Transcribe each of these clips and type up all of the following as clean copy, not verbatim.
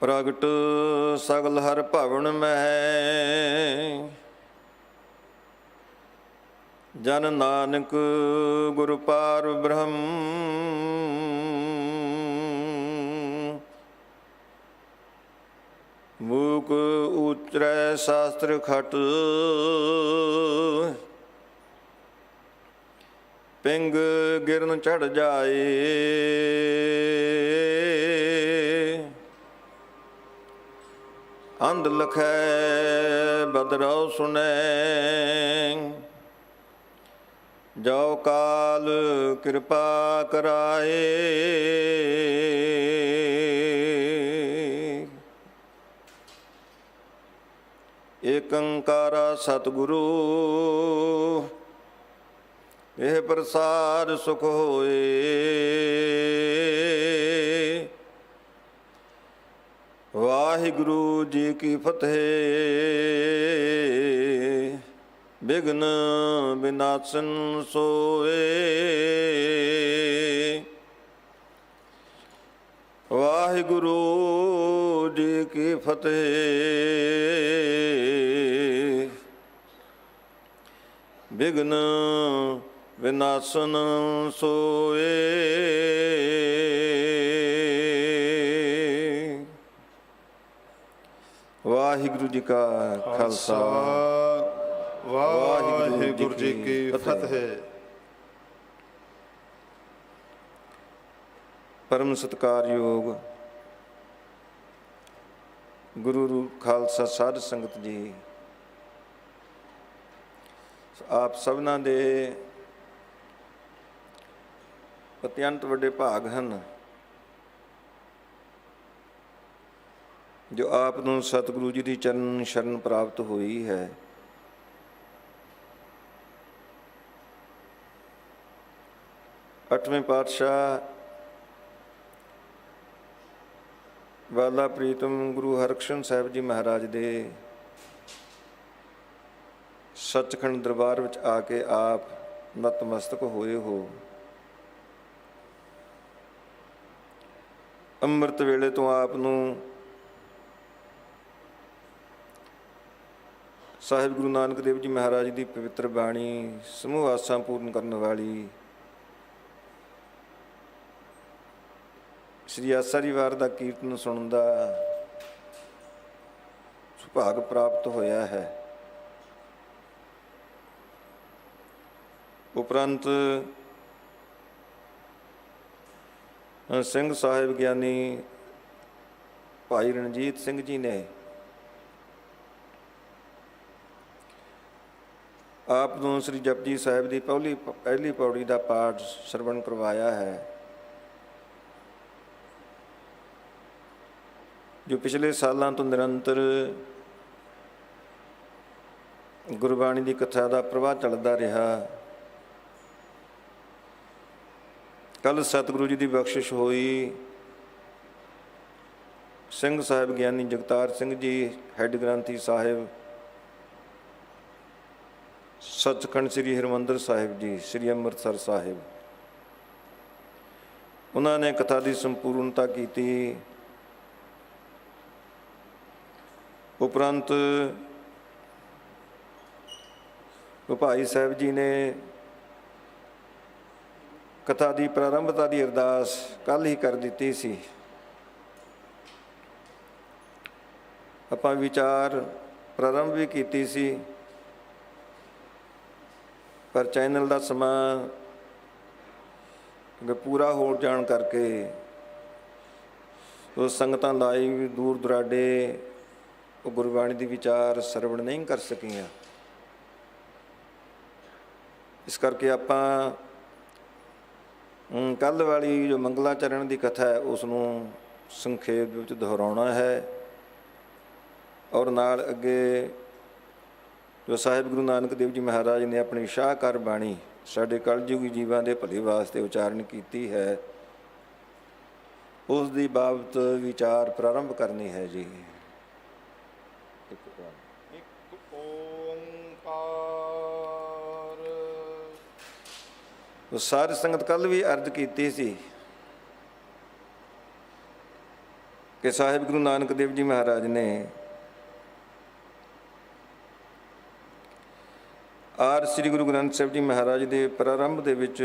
ਪ੍ਰਗਟ ਸਗਲ ਹਰ ਭਵਨ ਮਹਿ, ਜਨ ਨਾਨਕ ਗੁਰ ਪਾਰ ਬ੍ਰਹਮ। ਮੂਕ ਉਚਰੈ ਸ਼ਾਸਤਰ ਖਟ, ਪਿੰਗ ਗਿਰਨ ਚੜ੍ਹ ਜਾਏ। ਅੰਧ ਲਖੈ ਬਦਰਉ ਸੁਨੈ, ਜੋ ਕਾਲ ਕਿਰਪਾ ਕਰਾਏ। ਏਕ ਓੰਕਾਰ ਸਤਿਗੁਰੂ, ਇਹ ਪ੍ਰਸਾਦ ਸੁਖ ਹੋਏ। ਵਾਹਿਗੁਰੂ ਜੀ ਕੀ ਫਤਿਹ। ਬਿਘਨ ਬਿਨਾਸਨ ਸੋਏ। ਵਾਹਿਗੁਰੂ ਜੀ ਕੀ ਫਤਿਹ। ਬਿਘਨ ਵਿਨਾਸਨ ਸੋਏ। ਵਾਹਿਗੁਰੂ ਜੀ ਕਾ ਖਾਲਸਾ, ਵਾਹਿਗੁਰੂ ਜੀ ਕੀ ਫਤਿਹ। ਪਰਮ ਸਤਿਕਾਰਯੋਗ ਗੁਰੂ ਖਾਲਸਾ ਸਾਧ ਸੰਗਤ ਜੀ, ਆਪ ਸਭਨਾਂ ਦੇ ਅਤਿਅੰਤ ਵੱਡੇ ਭਾਗ ਹਨ ਜੋ ਆਪ ਨੂੰ ਸਤਿਗੁਰੂ ਜੀ ਦੀ ਚਰਨ ਸ਼ਰਨ ਪ੍ਰਾਪਤ ਹੋਈ ਹੈ। ਅੱਠਵੇਂ ਪਾਤਸ਼ਾਹ ਵਾਲਾ ਪ੍ਰੀਤਮ ਗੁਰੂ ਹਰਕ੍ਰਿਸ਼ਨ ਸਾਹਿਬ ਜੀ ਮਹਾਰਾਜ ਦੇ ਸੱਚਖੰਡ ਦਰਬਾਰ ਵਿੱਚ ਆ ਕੇ ਆਪ ਨਤਮਸਤਕ ਹੋਏ ਹੋ। ਅੰਮ੍ਰਿਤ ਵੇਲੇ ਤੋਂ ਆਪ ਨੂੰ ਸਾਹਿਬ ਗੁਰੂ ਨਾਨਕ ਦੇਵ ਜੀ ਮਹਾਰਾਜ ਦੀ ਪਵਿੱਤਰ ਬਾਣੀ ਸਮੂਹ ਆਸਾਂ ਪੂਰਨ ਕਰਨ ਵਾਲੀ ਸ੍ਰੀ ਆਸਾ ਜੀ ਵਾਰ ਦਾ ਕੀਰਤਨ ਸੁਣਨ ਦਾ ਸੁਭਾਗ ਪ੍ਰਾਪਤ ਹੋਇਆ ਹੈ। ਉਪਰੰਤ ਸਿੰਘ ਸਾਹਿਬ ਗਿਆਨੀ ਭਾਈ ਰਣਜੀਤ ਸਿੰਘ ਜੀ ਨੇ ਆਪ ਨੂੰ ਸ੍ਰੀ ਜਪਜੀ ਸਾਹਿਬ ਦੀ ਪਹਿਲੀ ਪੌੜੀ ਦਾ ਪਾਠ ਸਰਵਣ ਕਰਵਾਇਆ ਹੈ, ਜੋ ਪਿਛਲੇ ਸਾਲਾਂ ਤੋਂ ਨਿਰੰਤਰ ਗੁਰਬਾਣੀ ਦੀ ਕਥਾ ਦਾ ਪ੍ਰਵਾਹ ਚੱਲਦਾ ਰਿਹਾ। ਕੱਲ੍ਹ ਸਤਿਗੁਰੂ ਜੀ ਦੀ ਬਖਸ਼ਿਸ਼ ਹੋਈ। ਸਿੰਘ ਸਾਹਿਬ ਗਿਆਨੀ ਜਗਤਾਰ ਸਿੰਘ ਜੀ ਹੈੱਡ ਗ੍ਰੰਥੀ ਸਾਹਿਬ ਸੱਚਖੰਡ ਸ੍ਰੀ ਹਰਿਮੰਦਰ ਸਾਹਿਬ ਜੀ ਸ੍ਰੀ ਅੰਮ੍ਰਿਤਸਰ ਸਾਹਿਬ, ਉਹਨਾਂ ਨੇ ਕਥਾ ਦੀ ਸੰਪੂਰਨਤਾ ਕੀਤੀ। ਉਪਰੰਤ ਭਾਈ ਸਾਹਿਬ ਜੀ ਨੇ ਕਥਾ ਦੀ ਪ੍ਰਾਰੰਭਤਾ ਦੀ ਅਰਦਾਸ ਕੱਲ੍ਹ ਹੀ ਕਰ ਦਿੱਤੀ ਸੀ। ਆਪਾਂ ਵਿਚਾਰ ਪ੍ਰਾਰੰਭ ਵੀ ਕੀਤੀ ਸੀ, ਪਰ ਚੈਨਲ ਦਾ ਸਮਾਂ ਪੂਰਾ ਹੋ ਜਾਣ ਕਰਕੇ ਉਹ ਸੰਗਤਾਂ ਲਾਈਵ ਦੂਰ ਦੁਰਾਡੇ ਉਹ ਗੁਰਬਾਣੀ ਦੀ ਵਿਚਾਰ ਸਰਵਣ ਨਹੀਂ ਕਰ ਸਕੀਆਂ। ਇਸ ਕਰਕੇ ਆਪਾਂ ਕੱਲ੍ਹ ਵਾਲੀ ਜੋ ਮੰਗਲਾਚਰਨ ਦੀ ਕਥਾ ਹੈ ਉਸ ਨੂੰ ਸੰਖੇਪ ਵਿੱਚ ਦੁਹਰਾਉਣਾ ਹੈ, ਔਰ ਨਾਲ ਅੱਗੇ ਜੋ ਸਾਹਿਬ ਗੁਰੂ ਨਾਨਕ ਦੇਵ ਜੀ ਮਹਾਰਾਜ ਨੇ ਆਪਣੀ ਸ਼ਾਹਕਾਰ ਬਾਣੀ ਸਾਡੇ ਕਲਯੁਗੀ ਜੀਵਾਂ ਦੇ ਭਲੇ ਵਾਸਤੇ ਉਚਾਰਨ ਕੀਤੀ ਹੈ, ਉਸ ਦੀ ਬਾਬਤ ਵਿਚਾਰ ਪ੍ਰਾਰੰਭ ਕਰਨੀ ਹੈ ਜੀ। ਇੱਕ ਓੰਕਾਰ। ਸਾਰੀ ਸੰਗਤ ਕੱਲ੍ਹ ਵੀ ਅਰਜ਼ ਕੀਤੀ ਸੀ ਕਿ ਸਾਹਿਬ ਗੁਰੂ ਨਾਨਕ ਦੇਵ ਜੀ ਮਹਾਰਾਜ ਨੇ ਆਰ ਸ੍ਰੀ ਗੁਰੂ ਗ੍ਰੰਥ ਸਾਹਿਬ ਜੀ ਮਹਾਰਾਜ ਦੇ ਪ੍ਰਾਰੰਭ ਦੇ ਵਿੱਚ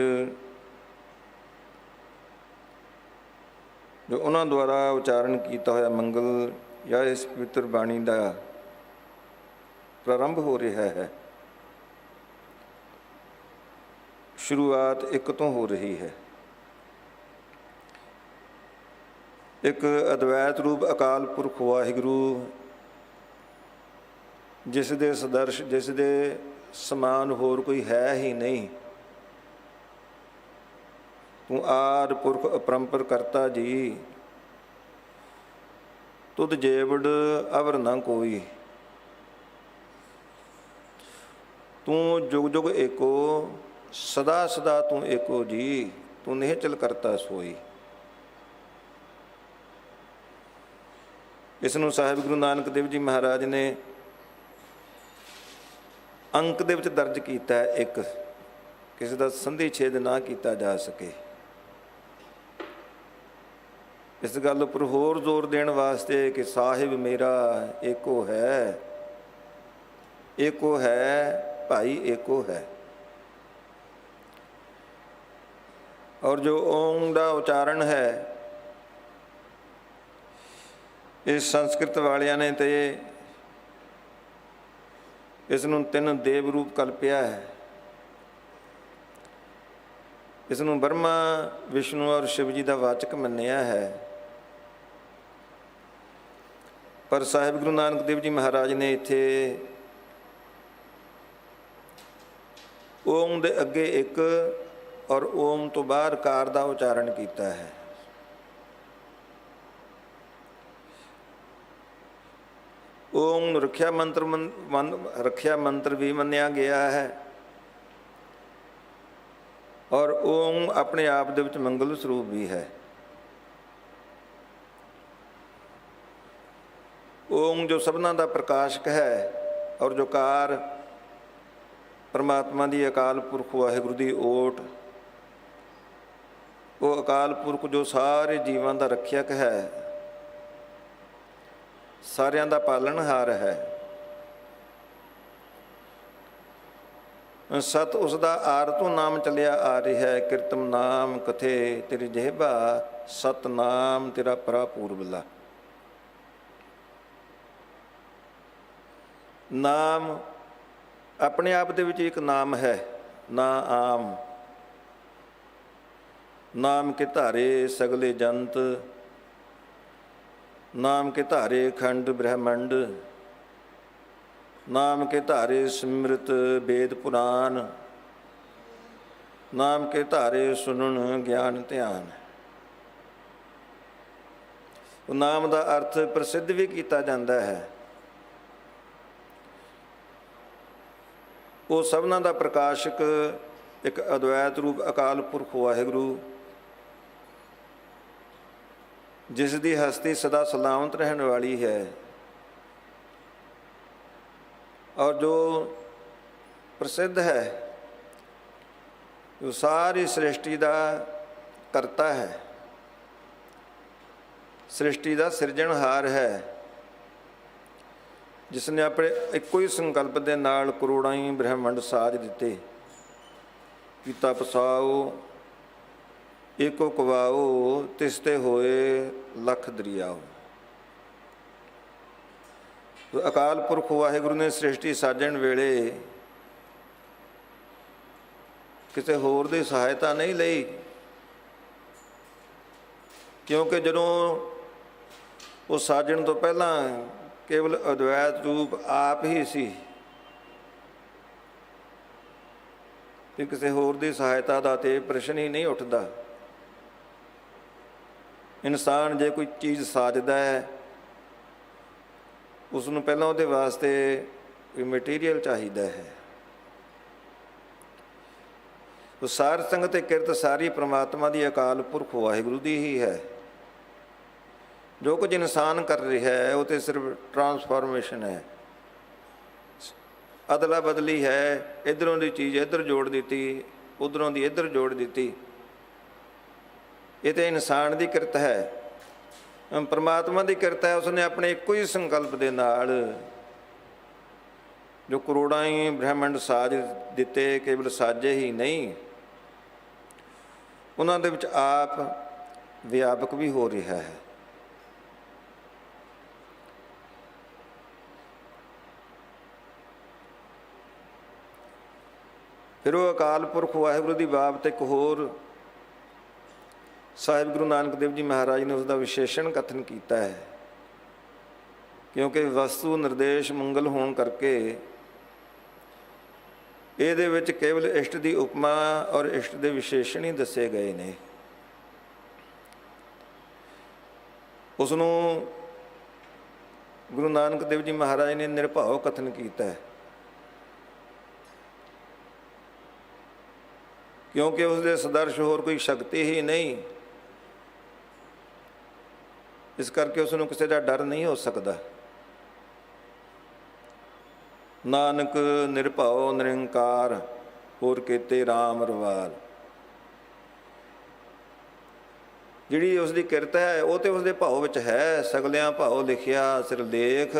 ਜੋ ਉਹਨਾਂ ਦੁਆਰਾ ਉਚਾਰਨ ਕੀਤਾ ਹੋਇਆ ਮੰਗਲ ਜਾਂ ਇਸ ਪਵਿੱਤਰ ਬਾਣੀ ਦਾ ਪ੍ਰਾਰੰਭ ਹੋ ਰਿਹਾ ਹੈ, ਸ਼ੁਰੂਆਤ ਇੱਕ ਤੋਂ ਹੋ ਰਹੀ ਹੈ। ਇੱਕ ਅਦਵੈਤ ਰੂਪ ਅਕਾਲ ਪੁਰਖ ਵਾਹਿਗੁਰੂ, ਜਿਸ ਦੇ ਸਦਰਸ਼, ਜਿਸ ਦੇ ਸਮਾਨ ਹੋਰ ਕੋਈ ਹੈ ਹੀ ਨਹੀਂ। ਤੂੰ ਆਦਿ ਪੁਰਖ ਅਪਰੰਪਰ ਕਰਤਾ ਜੀ, ਤੁਧ ਜੇਵੜ ਅਵਰ ਨਾ ਕੋਈ। ਤੂੰ ਜੁਗ ਜੁਗ ਏਕੋ, ਸਦਾ ਸਦਾ ਤੂੰ ਏਕੋ ਜੀ, ਤੂੰ ਨਿਹਚਲ ਕਰਤਾ ਸੋਈ। ਇਸ ਨੂੰ ਸਾਹਿਬ ਗੁਰੂ ਨਾਨਕ ਦੇਵ ਜੀ ਮਹਾਰਾਜ ਨੇ ਅੰਕ ਦੇ ਵਿੱਚ ਦਰਜ ਕੀਤਾ ਹੈ, ਇੱਕ, ਕਿਸੇ ਦਾ ਸੰਧੀ ਛੇਦ ਨਾ ਕੀਤਾ ਜਾ ਸਕੇ। ਇਸ ਗੱਲ ਉੱਪਰ ਹੋਰ ਜ਼ੋਰ ਦੇਣ ਵਾਸਤੇ ਕਿ ਸਾਹਿਬ ਮੇਰਾ ਏਕੋ ਹੈ, ਏਕੋ ਹੈ ਭਾਈ, ਏਕੋ ਹੈ। ਔਰ ਜੋ ਓਮ ਦਾ ਉਚਾਰਨ ਹੈ, ਇਸ ਸੰਸਕ੍ਰਿਤ ਵਾਲਿਆਂ ਨੇ ਤੇ ਇਸ ਨੂੰ 3 ਦੇਵ ਰੂਪ ਕਲਪਿਆ ਹੈ। ਇਸ ਨੂੰ ਬ੍ਰਹਮਾ, ਵਿਸ਼ਨੂੰ ਔਰ ਸ਼ਿਵ ਜੀ ਦਾ ਵਾਚਕ ਮੰਨਿਆ ਹੈ। ਪਰ ਸਾਹਿਬ ਗੁਰੂ ਨਾਨਕ ਦੇਵ ਜੀ ਮਹਾਰਾਜ ਨੇ ਇੱਥੇ ਓਮ ਦੇ ਅੱਗੇ ਇੱਕ ਔਰ ਓਮ ਤੋਂ ਬਾਹਰ ਕਾਰ ਦਾ ਉਚਾਰਨ ਕੀਤਾ ਹੈ। ਓਮ ਨੂੰ ਰੱਖਿਆ ਮੰਤਰ ਵੀ ਮੰਨਿਆ ਗਿਆ ਹੈ, ਔਰ ਓਮ ਆਪਣੇ ਆਪ ਦੇ ਵਿੱਚ ਮੰਗਲ ਸਰੂਪ ਵੀ ਹੈ। ਓਮ ਜੋ ਸਭਨਾਂ ਦਾ ਪ੍ਰਕਾਸ਼ਕ ਹੈ, ਔਰ ਜੋ ਕਾਰ ਪਰਮਾਤਮਾ ਦੀ ਅਕਾਲ ਪੁਰਖ ਵਾਹਿਗੁਰੂ ਦੀ ਓਟ, ਉਹ ਅਕਾਲ ਪੁਰਖ ਜੋ ਸਾਰੇ ਜੀਵਾਂ ਦਾ ਰੱਖਿਅਕ ਹੈ, ਸਾਰਿਆਂ ਦਾ ਪਾਲਣਹਾਰ ਹੈ। ਸਤ ਉਸ ਦਾ ਆਰ ਤੋਂ ਨਾਮ ਚੱਲਿਆ ਆ ਰਿਹਾ ਹੈ। ਕਿਰਤਮ ਨਾਮ ਕਥੇ ਤੇਰੀ ਜਿਹਬਾ, ਸਤ ਨਾਮ ਤੇਰਾ ਪਰਾਪੂਰਬਲਾ। ਨਾਮ ਆਪਣੇ ਆਪ ਦੇ ਵਿੱਚ ਇੱਕ ਨਾਮ ਹੈ, ਨਾ ਆਮ। ਨਾਮ ਕੇ ਧਾਰੇ ਸਗਲੇ ਜੰਤ, ਨਾਮ ਕੇ ਧਾਰੇ ਖੰਡ ਬ੍ਰਹਮੰਡ, ਨਾਮ ਕੇ ਧਾਰੇ ਸਿਮਰਤ ਵੇਦ ਪੁਰਾਨ, ਨਾਮ ਕੇ ਧਾਰੇ ਸੁਨਣ ਗਿਆਨ ਧਿਆਨ। ਉਹ ਨਾਮ ਦਾ ਅਰਥ ਪ੍ਰਸਿੱਧ ਵੀ ਕੀਤਾ ਜਾਂਦਾ ਹੈ। ਉਹ ਸਭਨਾਂ ਦਾ ਪ੍ਰਕਾਸ਼ਕ ਇੱਕ ਅਦਵੈਤ ਰੂਪ ਅਕਾਲ ਪੁਰਖ ਵਾਹਿਗੁਰੂ, ਜਿਸ ਦੀ ਹਸਤੀ ਸਦਾ ਸਲਾਮਤ ਰਹਿਣ ਵਾਲੀ ਹੈ, ਔਰ ਜੋ ਪ੍ਰਸਿੱਧ ਹੈ, ਜੋ ਸਾਰੀ ਸ੍ਰਿਸ਼ਟੀ ਦਾ ਕਰਤਾ ਹੈ, ਸ੍ਰਿਸ਼ਟੀ ਦਾ ਸਿਰਜਣਹਾਰ ਹੈ, ਜਿਸ ਨੇ ਆਪਣੇ ਇੱਕੋ ਹੀ ਸੰਕਲਪ ਦੇ ਨਾਲ ਕਰੋੜਾਂ ਹੀ ਬ੍ਰਹਿਮੰਡ ਸਾਜ ਦਿੱਤੇ। ਕੀਤਾ ਪਸਾਓ ਏਕੋ ਕਵਾਓ, ਤਿਸ ਤੇ ਹੋਏ ਲੱਖ ਦਰਿਆਓ। ਅਕਾਲ ਪੁਰਖ ਵਾਹਿਗੁਰੂ ਨੇ ਸ੍ਰਿਸ਼ਟੀ ਸਾਜਣ ਵੇਲੇ ਕਿਸੇ ਹੋਰ ਦੀ ਸਹਾਇਤਾ ਨਹੀਂ ਲਈ, ਕਿਉਂਕਿ ਜਦੋਂ ਉਹ ਸਾਜਣ ਤੋਂ ਪਹਿਲਾਂ ਕੇਵਲ ਅਦਵੈਤ ਰੂਪ ਆਪ ਹੀ ਸੀ, ਤੇ ਕਿਸੇ ਹੋਰ ਦੀ ਸਹਾਇਤਾ ਦਾ ਤੇ ਪ੍ਰਸ਼ਨ ਹੀ ਨਹੀਂ ਉੱਠਦਾ। ਇਨਸਾਨ ਜੇ ਕੋਈ ਚੀਜ਼ ਸਾਜਦਾ ਹੈ, ਉਸ ਨੂੰ ਪਹਿਲਾਂ ਉਹਦੇ ਵਾਸਤੇ ਕੋਈ ਮਟੀਰੀਅਲ ਚਾਹੀਦਾ ਹੈ। ਉਹ ਸਾਰ ਸੰਗਤ ਤੇ ਕਿਰਤ ਸਾਰੀ ਪ੍ਰਮਾਤਮਾ ਦੀ ਅਕਾਲ ਪੁਰਖ ਵਾਹਿਗੁਰੂ ਦੀ ਹੀ ਹੈ। ਜੋ ਕੁਝ ਇਨਸਾਨ ਕਰ ਰਿਹਾ ਹੈ, ਉਹ ਤੇ ਸਿਰਫ ਟਰਾਂਸਫਾਰਮੇਸ਼ਨ ਹੈ, ਅਦਲਾ ਬਦਲੀ ਹੈ। ਇੱਧਰੋਂ ਦੀ ਚੀਜ਼ ਇੱਧਰ ਜੋੜ ਦਿੱਤੀ, ਉੱਧਰੋਂ ਦੀ ਇੱਧਰ ਜੋੜ ਦਿੱਤੀ। ਇਹ ਤਾਂ ਇਨਸਾਨ ਦੀ ਕਿਰਤ ਹੈ। ਪਰਮਾਤਮਾ ਦੀ ਕਿਰਪਾ ਹੈ, ਉਸਨੇ ਆਪਣੇ ਇੱਕੋ ਹੀ ਸੰਕਲਪ ਦੇ ਨਾਲ ਜੋ ਕਰੋੜਾਂ ਹੀ ਬ੍ਰਹਿਮੰਡ ਸਾਜ ਦਿੱਤੇ, ਕੇਵਲ ਸਾਜੇ ਹੀ ਨਹੀਂ, ਉਹਨਾਂ ਦੇ ਵਿੱਚ ਆਪ ਵਿਆਪਕ ਵੀ ਹੋ ਰਿਹਾ ਹੈ। ਫਿਰ ਉਹ ਅਕਾਲ ਪੁਰਖ ਵਾਹਿਗੁਰੂ ਦੀ ਬਾਬਤ ਇੱਕ ਹੋਰ ਸਾਹਿਬ ਗੁਰੂ ਨਾਨਕ ਦੇਵ ਜੀ ਮਹਾਰਾਜ ਨੇ ਉਸਦਾ ਵਿਸ਼ੇਸ਼ਣ ਕਥਨ ਕੀਤਾ ਹੈ, ਕਿਉਂਕਿ ਵਸਤੂ ਨਿਰਦੇਸ਼ ਮੰਗਲ ਹੋਣ ਕਰਕੇ ਇਹਦੇ ਵਿੱਚ ਕੇਵਲ ਇਸ਼ਟ ਦੀ ਉਪਮਾ ਔਰ ਇਸ਼ਟ ਦੇ ਵਿਸ਼ੇਸ਼ਣ ਹੀ ਦੱਸੇ ਗਏ ਨੇ। ਉਸ ਨੂੰ ਗੁਰੂ ਨਾਨਕ ਦੇਵ ਜੀ ਮਹਾਰਾਜ ਨੇ ਨਿਰਭਉ ਕਥਨ ਕੀਤਾ ਹੈ, ਕਿਉਂਕਿ ਉਸ ਦੇ ਸਦਰਸ਼ ਹੋਰ ਕੋਈ ਸ਼ਕਤੀ ਹੀ ਨਹੀਂ, ਇਸ ਕਰਕੇ ਉਸ ਨੂੰ ਕਿਸੇ ਦਾ ਡਰ ਨਹੀਂ ਹੋ ਸਕਦਾ। ਨਾਨਕ ਨਿਰਭਉ ਨਿਰੰਕਾਰ ਹੋਰ ਕੀਤੇ ਰਾਮ ਰਵਾਲ। ਜਿਹੜੀ ਉਸ ਦੀ ਕਿਰਤ ਹੈ ਉਹ ਤੇ ਉਸ ਦੇ ਭਾਉ ਵਿੱਚ ਹੈ। ਸਗਲਿਆਂ ਭਾਉ ਲਿਖਿਆ ਸਿਰਲੇਖ,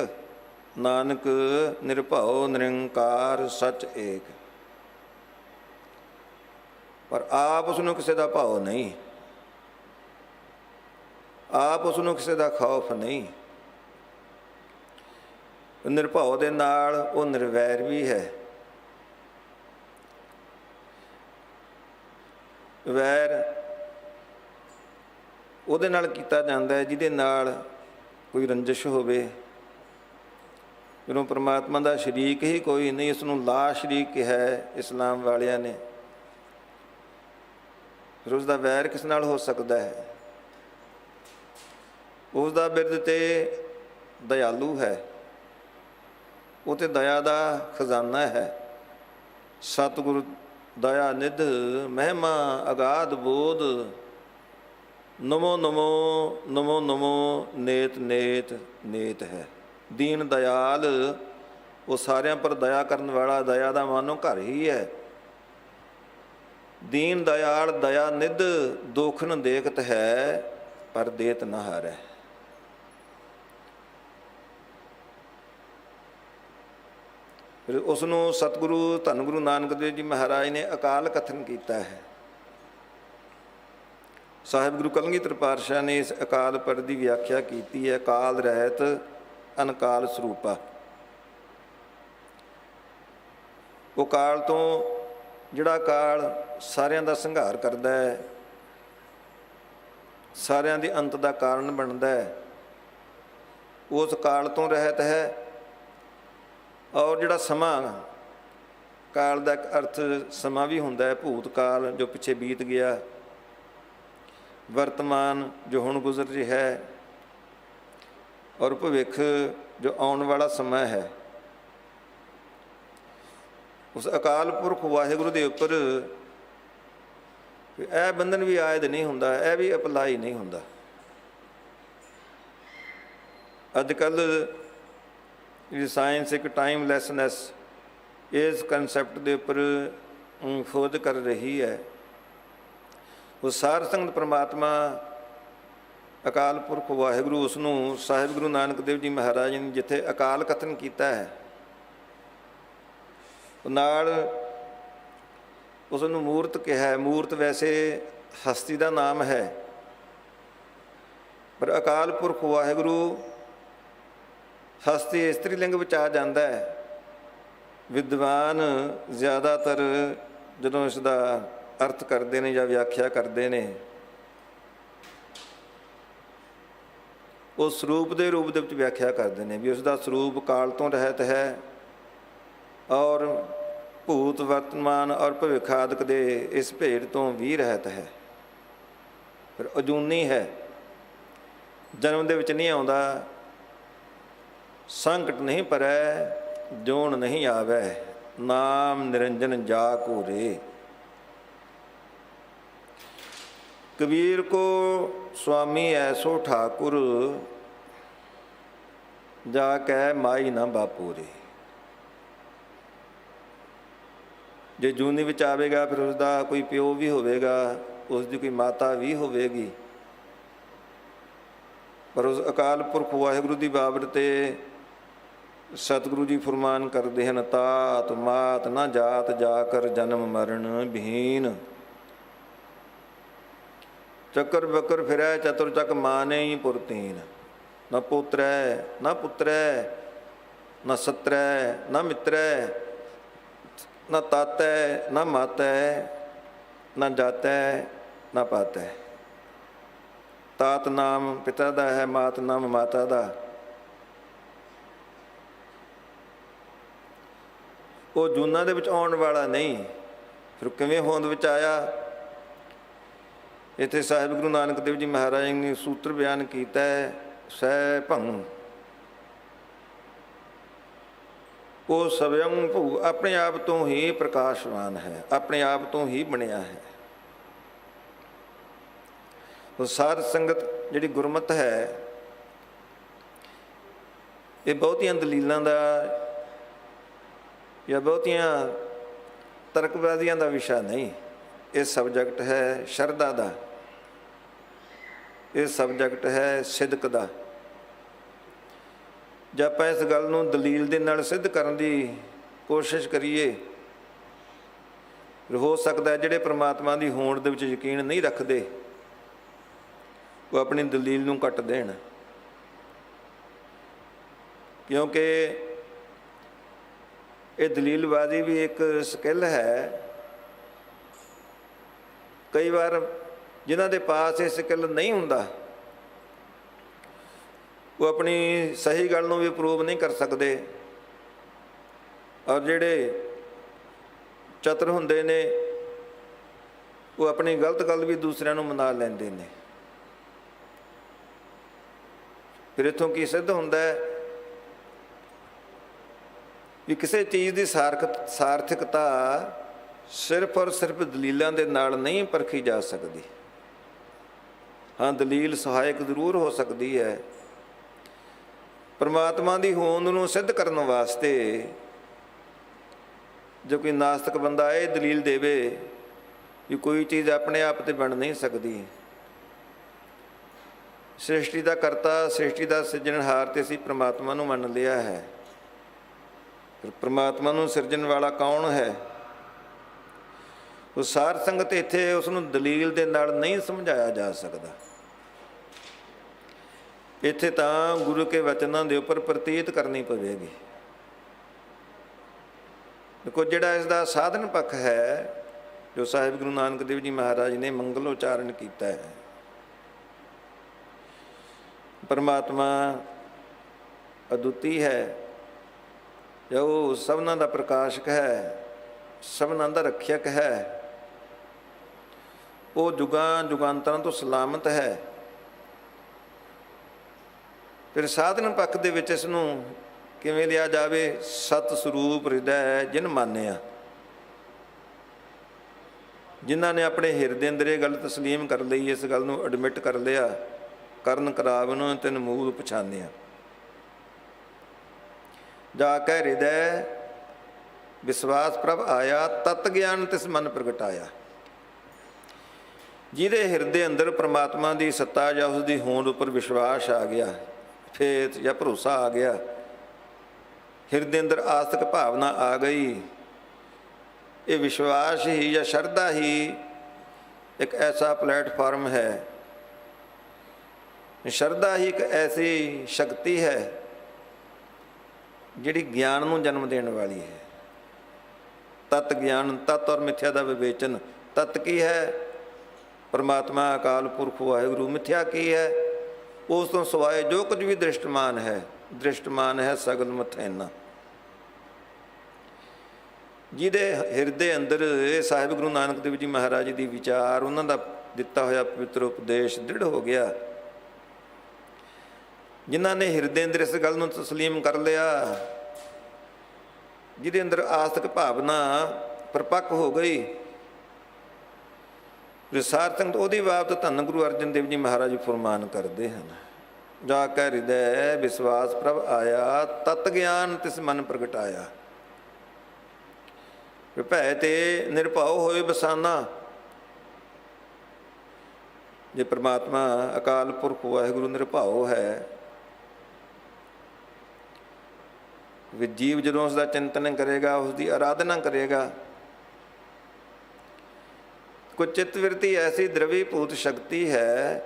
ਨਾਨਕ ਨਿਰਭਉ ਨਿਰੰਕਾਰ ਸਚ ਏਕ। ਪਰ ਆਪ ਉਸ ਨੂੰ ਕਿਸੇ ਦਾ ਭਾਉ ਨਹੀਂ, ਆਪ ਉਸ ਨੂੰ ਕਿਸੇ ਦਾ ਖੌਫ ਨਹੀਂ। ਨਿਰਭਉ ਦੇ ਨਾਲ ਉਹ ਨਿਰਵੈਰ ਵੀ ਹੈ। ਵੈਰ ਉਹਦੇ ਨਾਲ ਕੀਤਾ ਜਾਂਦਾ ਹੈ ਜਿਹਦੇ ਨਾਲ ਕੋਈ ਰੰਜਿਸ਼ ਹੋਵੇ। ਜਦੋਂ ਪਰਮਾਤਮਾ ਦਾ ਸ਼ਰੀਕ ਹੀ ਕੋਈ ਨਹੀਂ, ਇਸ ਨੂੰ ਲਾ ਸ਼ਰੀਕ ਕਿਹਾ ਇਸਲਾਮ ਵਾਲਿਆਂ ਨੇ, ਫਿਰ ਉਸ ਦਾ ਵੈਰ ਕਿਸ ਨਾਲ ਹੋ ਸਕਦਾ ਹੈ? ਉਸ ਦਾ ਬਿਰਦ ਤੇ ਦਇਆਲੂ ਹੈ, ਉਹ ਤੇ ਦਇਆ ਦਾ ਖਜ਼ਾਨਾ ਹੈ। ਸਤਿਗੁਰ ਦਇਆ ਨਿਧ ਮਹਿਮਾ ਅਗਾਧ ਬੋਧ, ਨਮੋ ਨਮੋ ਨਮੋ ਨਮੋ ਨੇਤ ਨੇਤ ਨੇਤ ਹੈ। ਦੀਨ ਦਇਆਲ ਉਹ ਸਾਰਿਆਂ ਪਰ ਦਇਆ ਕਰਨ ਵਾਲਾ, ਦਇਆ ਦਾ ਮਾਨੋ ਘਰ ਹੀ ਹੈ। ਦੀਨ ਦਇਆਲ ਦਇਆ ਨਿਧ, ਦੁਖ ਨ ਦੇਖਤ ਹੈ ਪਰ ਦੇਤ ਨ ਹਾਰੈ। ਫਿਰ ਉਸ ਨੂੰ ਸਤਿਗੁਰੂ ਧੰਨ ਗੁਰੂ ਨਾਨਕ ਦੇਵ ਜੀ ਮਹਾਰਾਜ ਨੇ ਅਕਾਲ ਕਥਨ ਕੀਤਾ ਹੈ। ਸਾਹਿਬ ਗੁਰੂ ਕਲਗੀਧਰ ਪਾਤਸ਼ਾਹ ਨੇ ਇਸ ਅਕਾਲ ਪਦ ਦੀ ਵਿਆਖਿਆ ਕੀਤੀ ਹੈ, ਕਾਲ ਰਹਿਤ ਅਨਕਾਲ ਸਰੂਪਾ। ਉਹ ਕਾਲ ਤੋਂ, ਜਿਹੜਾ ਕਾਲ ਸਾਰਿਆਂ ਦਾ ਸੰਘਾਰ ਕਰਦਾ ਹੈ, ਸਾਰਿਆਂ ਦੇ ਅੰਤ ਦਾ ਕਾਰਨ ਬਣਦਾ ਹੈ, ਉਸ ਕਾਲ ਤੋਂ ਰਹਿਤ ਹੈ। ਔਰ ਜਿਹੜਾ ਸਮਾਂ, ਕਾਲ ਦਾ ਇੱਕ ਅਰਥ ਸਮਾਂ ਵੀ ਹੁੰਦਾ ਹੈ, ਭੂਤ ਕਾਲ ਜੋ ਪਿੱਛੇ ਬੀਤ ਗਿਆ, ਵਰਤਮਾਨ ਜੋ ਹੁਣ ਗੁਜ਼ਰ ਰਿਹਾ ਹੈ, ਔਰ ਭਵਿੱਖ ਜੋ ਆਉਣ ਵਾਲਾ ਸਮਾਂ ਹੈ। ਉਸ ਅਕਾਲ ਪੁਰਖ ਵਾਹਿਗੁਰੂ ਦੇ ਉੱਪਰ ਇਹ ਬੰਧਨ ਵੀ ਆਇਦ ਨਹੀਂ ਹੁੰਦਾ, ਇਹ ਵੀ ਅਪਲਾਈ ਨਹੀਂ ਹੁੰਦਾ। ਅੱਜ ਕੱਲ੍ਹ ਜਿਹੜੀ ਸਾਇੰਸ ਇੱਕ ਟਾਈਮਲੈਸਨੈਸ ਇਸ ਕਨਸੈਪਟ ਦੇ ਉੱਪਰ ਖੋਜ ਕਰ ਰਹੀ ਹੈ। ਉਹ ਸਾਰ ਸੰਗਤ ਪਰਮਾਤਮਾ ਅਕਾਲ ਪੁਰਖ ਵਾਹਿਗੁਰੂ, ਉਸ ਨੂੰ ਸਾਹਿਬ ਗੁਰੂ ਨਾਨਕ ਦੇਵ ਜੀ ਮਹਾਰਾਜ ਨੇ ਜਿੱਥੇ ਅਕਾਲ ਕਥਨ ਕੀਤਾ ਹੈ, ਨਾਲ ਉਸ ਨੂੰ ਮੂਰਤ ਕਿਹਾ ਹੈ। ਮੂਰਤ ਵੈਸੇ ਹਸਤੀ ਦਾ ਨਾਮ ਹੈ, ਪਰ ਅਕਾਲ ਪੁਰਖ ਵਾਹਿਗੁਰੂ ਹਸਤੀ ਇਸਤਰੀ ਲਿੰਗ ਵਿੱਚ ਆ ਜਾਂਦਾ ਹੈ। ਵਿਦਵਾਨ ਜ਼ਿਆਦਾਤਰ ਜਦੋਂ ਇਸ ਦਾ ਅਰਥ ਕਰਦੇ ਨੇ ਜਾਂ ਵਿਆਖਿਆ ਕਰਦੇ ਨੇ, ਉਹ ਸਰੂਪ ਦੇ ਰੂਪ ਦੇ ਵਿੱਚ ਵਿਆਖਿਆ ਕਰਦੇ ਨੇ ਵੀ ਉਸ ਦਾ ਸਰੂਪ ਕਾਲ ਤੋਂ ਰਹਿਤ ਹੈ, ਔਰ ਭੂਤ ਵਰਤਮਾਨ ਔਰ ਭਵਿੱਖ ਆਦਿਕ ਦੇ ਇਸ ਭੇਦ ਤੋਂ ਵੀ ਰਹਿਤ ਹੈ। ਫਿਰ ਅਜੂਨੀ ਹੈ, ਜਨਮ ਦੇ ਵਿੱਚ ਨਹੀਂ ਆਉਂਦਾ, ਸੰਕਟ ਨਹੀਂ ਪਰੈ ਜੋਨ ਨਹੀਂ ਆਵੈ, ਨਾਮ ਨਿਰੰਜਨ ਜਾ ਕੋ ਰੇ। ਕਬੀਰ ਕੋ ਸੁਆਮੀ ਐਸੋ ਠਾਕੁਰ, ਜਾ ਕੈ ਮਾਈ ਨਾ ਬਾਪੂ ਰੇ। ਜੇ ਜੂਨੀ ਵਿੱਚ ਆਵੇਗਾ ਫਿਰ ਉਸਦਾ ਕੋਈ ਪਿਓ ਵੀ ਹੋਵੇਗਾ, ਉਸ ਦੀ ਕੋਈ ਮਾਤਾ ਵੀ ਹੋਵੇਗੀ। ਪਰ ਉਸ ਅਕਾਲ ਪੁਰਖ ਵਾਹਿਗੁਰੂ ਦੀ ਬਾਬਤ 'ਤੇ ਸਤਿਗੁਰੂ ਜੀ ਫੁਰਮਾਨ ਕਰਦੇ ਹਨ, ਤਾਤ ਮਾਤ ਨਾ ਜਾਤ ਜਾ ਕਰ ਜਨਮ ਮਰਨ ਵਿਹੀਨ। ਚੱਕਰ ਬੱਕਰ ਫਿਰੈ ਚਤੁਰ ਚੱਕ ਮਾਨੇ ਹੀ ਪੁਰਤੀਨ। ਨਾ ਪੋਤਰੈ ਨਾ ਪੁੱਤਰੈ ਨਾ ਸਤਰੈ ਨਾ ਮਿੱਤਰੈ ਨਾ ਤਾਤੈ ਨਾ ਮਾਤੈ ਨਾ ਜਾਤੈ ਨਾ ਪਾਤੈ। ਤਾਤ ਨਾਮ ਪਿਤਾ ਦਾ ਹੈ, ਮਾਤ ਨਾਮ ਮਾਤਾ ਦਾ। ਉਹ ਜੂਨਾਂ ਦੇ ਵਿੱਚ ਆਉਣ ਵਾਲਾ ਨਹੀਂ। ਫਿਰ ਕਿਵੇਂ ਹੋਂਦ ਵਿੱਚ ਆਇਆ? ਇੱਥੇ ਸਾਹਿਬ ਗੁਰੂ ਨਾਨਕ ਦੇਵ ਜੀ ਮਹਾਰਾਜ ਨੇ ਸੂਤਰ ਬਿਆਨ ਕੀਤਾ ਹੈ, ਸੈ ਭੰ। ਉਹ ਸਵਯੰ ਭੂ, ਆਪਣੇ ਆਪ ਤੋਂ ਹੀ ਪ੍ਰਕਾਸ਼ਵਾਨ ਹੈ, ਆਪਣੇ ਆਪ ਤੋਂ ਹੀ ਬਣਿਆ ਹੈ। ਉਹ ਸਾਧ ਸੰਗਤ ਜਿਹੜੀ ਗੁਰਮਤਿ ਹੈ, ਇਹ ਬਹੁਤੀਆਂ ਦਲੀਲਾਂ ਦਾ ਜਾਂ ਬਹੁਤੀਆਂ ਤਰਕਬਾਜ਼ੀਆਂ ਦਾ ਵਿਸ਼ਾ ਨਹੀਂ। ਇਹ ਸਬਜੈਕਟ ਹੈ ਸ਼ਰਧਾ ਦਾ, ਇਹ ਸਬਜੈਕਟ ਹੈ ਸਿਦਕ ਦਾ। ਜੇ ਆਪਾਂ ਇਸ ਗੱਲ ਨੂੰ ਦਲੀਲ ਦੇ ਨਾਲ ਸਿੱਧ ਕਰਨ ਦੀ ਕੋਸ਼ਿਸ਼ ਕਰੀਏ, ਹੋ ਸਕਦਾ ਜਿਹੜੇ ਪ੍ਰਮਾਤਮਾ ਦੀ ਹੋਂਦ ਦੇ ਵਿੱਚ ਯਕੀਨ ਨਹੀਂ ਰੱਖਦੇ, ਉਹ ਆਪਣੀ ਦਲੀਲ ਨੂੰ ਕੱਟ ਦੇਣ। ਕਿਉਂਕਿ ਇਹ ਦਲੀਲਬਾਜ਼ੀ ਵੀ ਇੱਕ ਸਕਿੱਲ ਹੈ। ਕਈ ਵਾਰ ਜਿਨ੍ਹਾਂ ਦੇ ਪਾਸ ਇਹ ਸਕਿੱਲ ਨਹੀਂ ਹੁੰਦਾ, ਉਹ ਆਪਣੀ ਸਹੀ ਗੱਲ ਨੂੰ ਵੀ ਪ੍ਰੂਵ ਨਹੀਂ ਕਰ ਸਕਦੇ। ਔਰ ਜਿਹੜੇ ਚਤੁਰ ਹੁੰਦੇ ਨੇ, ਉਹ ਆਪਣੀ ਗਲਤ ਗੱਲ ਵੀ ਦੂਸਰਿਆਂ ਨੂੰ ਮਨਾ ਲੈਂਦੇ ਨੇ। ਫਿਰ ਇੱਥੋਂ ਕੀ ਸਿੱਧ ਹੁੰਦਾ ਹੈ ਵੀ ਕਿਸੇ ਚੀਜ਼ ਦੀ ਸਾਰਥਿਕਤਾ ਸਿਰਫ ਔਰ ਸਿਰਫ ਦਲੀਲਾਂ ਦੇ ਨਾਲ ਨਹੀਂ ਪਰਖੀ ਜਾ ਸਕਦੀ। ਹਾਂ, ਦਲੀਲ ਸਹਾਇਕ ਜ਼ਰੂਰ ਹੋ ਸਕਦੀ ਹੈ। ਪਰਮਾਤਮਾ ਦੀ ਹੋਂਦ ਨੂੰ ਸਿੱਧ ਕਰਨ ਵਾਸਤੇ ਜੋ ਕੋਈ ਨਾਸਤਿਕ ਬੰਦਾ ਇਹ ਦਲੀਲ ਦੇਵੇ ਕਿ ਕੋਈ ਚੀਜ਼ ਆਪਣੇ ਆਪ ਤੇ ਬਣ ਨਹੀਂ ਸਕਦੀ, ਸ੍ਰਿਸ਼ਟੀ ਦਾ ਕਰਤਾ, ਸ੍ਰਿਸ਼ਟੀ ਦਾ ਸਿਰਜਣਹਾਰ ਤੇ ਅਸੀਂ ਪਰਮਾਤਮਾ ਨੂੰ ਮੰਨ ਲਿਆ ਹੈ। ਫਿਰ ਪਰਮਾਤਮਾ ਨੂੰ ਸਿਰਜਣ ਵਾਲਾ ਕੌਣ ਹੈ? ਉਹ ਸਾਧ ਸੰਗਤ ਇੱਥੇ ਉਸ ਨੂੰ ਦਲੀਲ ਦੇ ਨਾਲ ਨਹੀਂ ਸਮਝਾਇਆ ਜਾ ਸਕਦਾ। ਇੱਥੇ ਤਾਂ ਗੁਰੂ ਕੇ ਵਚਨਾਂ ਦੇ ਉੱਪਰ ਪ੍ਰਤੀਤ ਕਰਨੀ ਪਵੇਗੀ। ਦੇਖੋ, ਜਿਹੜਾ ਇਸ ਦਾ ਸਾਧਨ ਪੱਖ ਹੈ, ਜੋ ਸਾਹਿਬ ਗੁਰੂ ਨਾਨਕ ਦੇਵ ਜੀ ਮਹਾਰਾਜ ਨੇ ਮੰਗਲ ਉਚਾਰਨ ਕੀਤਾ ਹੈ, ਪਰਮਾਤਮਾ ਅਦੁੱਤੀ ਹੈ, ਜੋ ਸਭਨਾਂ ਦਾ ਪ੍ਰਕਾਸ਼ਕ ਹੈ, ਸਭਨਾਂ ਦਾ ਰੱਖਿਅਕ ਹੈ। ਉਹ ਜੁਗਾਂ ਜੁਗਾਂਤਰਾਂ ਤੋਂ ਸਲਾਮਤ ਹੈ। ਫਿਰ ਸਾਧਨ ਪੱਖ ਦੇ ਵਿੱਚ ਇਸ ਨੂੰ ਕਿਵੇਂ ਲਿਆ ਜਾਵੇ? ਸਤ ਸਰੂਪ ਹਿਰਦੈ ਜਿਨ ਮਾਨਿਆ। ਜਿਨ੍ਹਾਂ ਨੇ ਆਪਣੇ ਹਿਰਦੇ ਅੰਦਰ ਇਹ ਗੱਲ ਤਸਲੀਮ ਕਰ ਲਈ, ਇਸ ਗੱਲ ਨੂੰ ਐਡਮਿਟ ਕਰ ਲਿਆ, ਕਰਨ ਕਰਾਵਨ ਤਿਨ ਮੂਲ ਪਛਾਨਿਆ। ਜਾ ਕੇ ਹਿਰਦੈ ਵਿਸ਼ਵਾਸ ਪ੍ਰਭ ਆਇਆ, ਤਤ ਗਿਆਨ ਤਿਸ ਮਨ ਪ੍ਰਗਟਾਇਆ। ਜਿਹਦੇ ਹਿਰਦੇ ਅੰਦਰ ਪ੍ਰਮਾਤਮਾ ਦੀ ਸੱਤਾ ਜਾਂ ਉਸ ਦੀ ਹੋਂਦ ਉੱਪਰ ਵਿਸ਼ਵਾਸ ਆ ਗਿਆ, ਫੇਥ ਜਾਂ ਭਰੋਸਾ ਆ ਗਿਆ, ਹਿਰਦੇ ਅੰਦਰ ਆਸਤਕ ਭਾਵਨਾ ਆ ਗਈ। ਇਹ ਵਿਸ਼ਵਾਸ ਹੀ ਜਾਂ ਸ਼ਰਧਾ ਹੀ ਇੱਕ ਐਸਾ ਪਲੇਟਫਾਰਮ ਹੈ, ਸ਼ਰਧਾ ਹੀ ਇੱਕ ਐਸੀ ਸ਼ਕਤੀ ਹੈ ਜਿਹੜੀ ਗਿਆਨ ਨੂੰ ਜਨਮ ਦੇਣ ਵਾਲੀ ਹੈ। ਤਤ ਗਿਆਨ, ਤਤ ਔਰ ਮਿਥਿਆ ਦਾ ਵਿਵੇਚਨ। ਤਤ ਕੀ ਹੈ? ਪਰਮਾਤਮਾ ਅਕਾਲ ਪੁਰਖ ਵਾਹਿਗੁਰੂ। ਮਿਥਿਆ ਕੀ ਹੈ? ਉਸ ਤੋਂ ਸਿਵਾਏ ਜੋ ਕੁਝ ਵੀ ਦ੍ਰਿਸ਼ਟਮਾਨ ਹੈ, ਦ੍ਰਿਸ਼ਟਮਾਨ ਹੈ ਸਗਲ ਮਥੈਨਾ। ਜਿਹਦੇ ਹਿਰਦੇ ਅੰਦਰ ਇਹ ਸਾਹਿਬ ਗੁਰੂ ਨਾਨਕ ਦੇਵ ਜੀ ਮਹਾਰਾਜ ਦੀ ਵਿਚਾਰ, ਉਹਨਾਂ ਦਾ ਦਿੱਤਾ ਹੋਇਆ ਪਵਿੱਤਰ ਉਪਦੇਸ਼ ਦ੍ਰਿੜ ਹੋ ਗਿਆ, ਜਿਨ੍ਹਾਂ ਨੇ ਹਿਰਦੇ ਅੰਦਰ ਇਸ ਗੱਲ ਨੂੰ ਤਸਲੀਮ ਕਰ ਲਿਆ, ਜਿਹਦੇ ਅੰਦਰ ਆਸਤਕ ਭਾਵਨਾ ਪਰਪੱਕ ਹੋ ਗਈ, ਸਾਧ ਸੰਗਤ ਉਹਦੀ ਬਾਬਤ ਧੰਨ ਗੁਰੂ ਅਰਜਨ ਦੇਵ ਜੀ ਮਹਾਰਾਜ ਫੁਰਮਾਨ ਕਰਦੇ ਹਨ, ਜਾ ਕੇ ਹਿਰਦੈ ਵਿਸ਼ਵਾਸ ਪ੍ਰਭ ਆਇਆ, ਤਤ ਗਿਆਨ ਤਿਸ ਮਨ ਪ੍ਰਗਟਾਇਆ। ਭੈ ਤੇ ਨਿਰਭਉ ਹੋਏ ਬਸਾਨਾ। ਜੇ ਪ੍ਰਮਾਤਮਾ ਅਕਾਲ ਪੁਰਖ ਵਾਹਿਗੁਰੂ ਨਿਰਭਉ ਹੈ, ਵੀ ਜੀਵ ਜਦੋਂ ਉਸ ਦਾ ਚਿੰਤਨ ਕਰੇਗਾ, ਉਸ ਦੀ ਆਰਾਧਨਾ ਕਰੇਗਾ, ਕੋਈ ਚਿੱਤ ਬਿਰਤੀ ਐਸੀ ਦ੍ਰਵੀਭੂਤ ਸ਼ਕਤੀ ਹੈ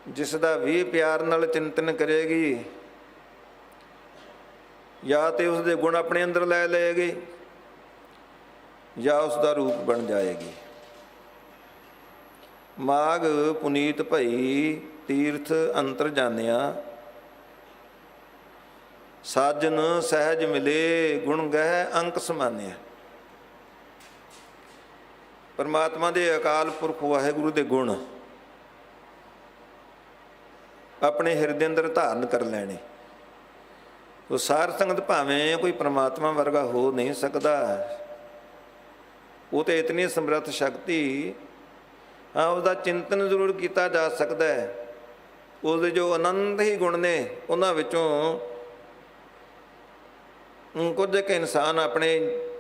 ਜਿਸ ਦਾ ਵੀ ਪਿਆਰ ਨਾਲ ਚਿੰਤਨ ਕਰੇਗੀ, ਜਾਂ ਤੇ ਉਸ ਦੇ ਗੁਣ ਆਪਣੇ ਅੰਦਰ ਲੈ ਲਏਗੀ ਜਾਂ ਉਸ ਦਾ ਰੂਪ ਬਣ ਜਾਏਗੀ। ਮਾਗ ਪੁਨੀਤ ਭਈ ਤੀਰਥ ਅੰਤਰ ਜਾਣਿਆ, ਸਾਜਨ ਸਹਿਜ ਮਿਲੇ ਗੁਣ ਗਹਿ ਅੰਕ ਸਮਾਨਿਆ। ਪਰਮਾਤਮਾ ਦੇ ਅਕਾਲ ਪੁਰਖ ਵਾਹਿਗੁਰੂ ਦੇ ਗੁਣ ਆਪਣੇ ਹਿਰਦੇ ਅੰਦਰ ਧਾਰਨ ਕਰ ਲੈਣੇ। ਉਹ ਸਾਰ ਸੰਗਤ ਭਾਵੇਂ ਕੋਈ ਪਰਮਾਤਮਾ ਵਰਗਾ ਹੋ ਨਹੀਂ ਸਕਦਾ, ਉਹ ਤੇ ਇਤਨੀ ਸਮਰੱਥ ਸ਼ਕਤੀ, ਹਾਂ ਉਹਦਾ ਚਿੰਤਨ ਜ਼ਰੂਰ ਕੀਤਾ ਜਾ ਸਕਦਾ ਹੈ। ਉਹਦੇ ਜੋ ਅਨੰਤ ਹੀ ਗੁਣ ਨੇ, ਉਹਨਾਂ ਵਿੱਚੋਂ ਕੁਝ ਕੁ ਇਨਸਾਨ ਆਪਣੇ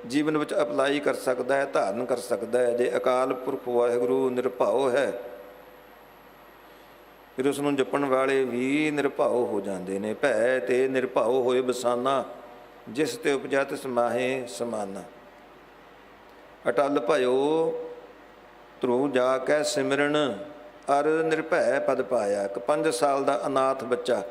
ਜੀਵਨ ਵਿੱਚ ਅਪਲਾਈ ਕਰ ਸਕਦਾ ਹੈ, ਧਾਰਨ ਕਰ ਸਕਦਾ ਹੈ। ਜੇ ਅਕਾਲ ਪੁਰਖ ਵਾਹਿਗੁਰੂ ਨਿਰਭਉ ਹੈ, ਫਿਰ ਉਸ ਨੂੰ ਜਪਣ ਵਾਲੇ ਵੀ ਨਿਰਭਉ ਹੋ ਜਾਂਦੇ ਨੇ। ਭੈ ਤੇ ਨਿਰਭਉ ਹੋਏ ਬਸਾਨਾ, ਜਿਸ ਤੇ ਉਪਜਾ ਤਿਸ ਮਾਹੇ ਸਮਾਨਾ। ਅਟਲ ਭਇਓ ਧਰੂ ਜਾ ਕੇ ਸਿਮਰਨ, ਅਰ ਨਿਰਭੈ ਪਦ ਪਾਇਆ। ਇੱਕ 5 ਸਾਲ ਦਾ ਅਨਾਥ ਬੱਚਾ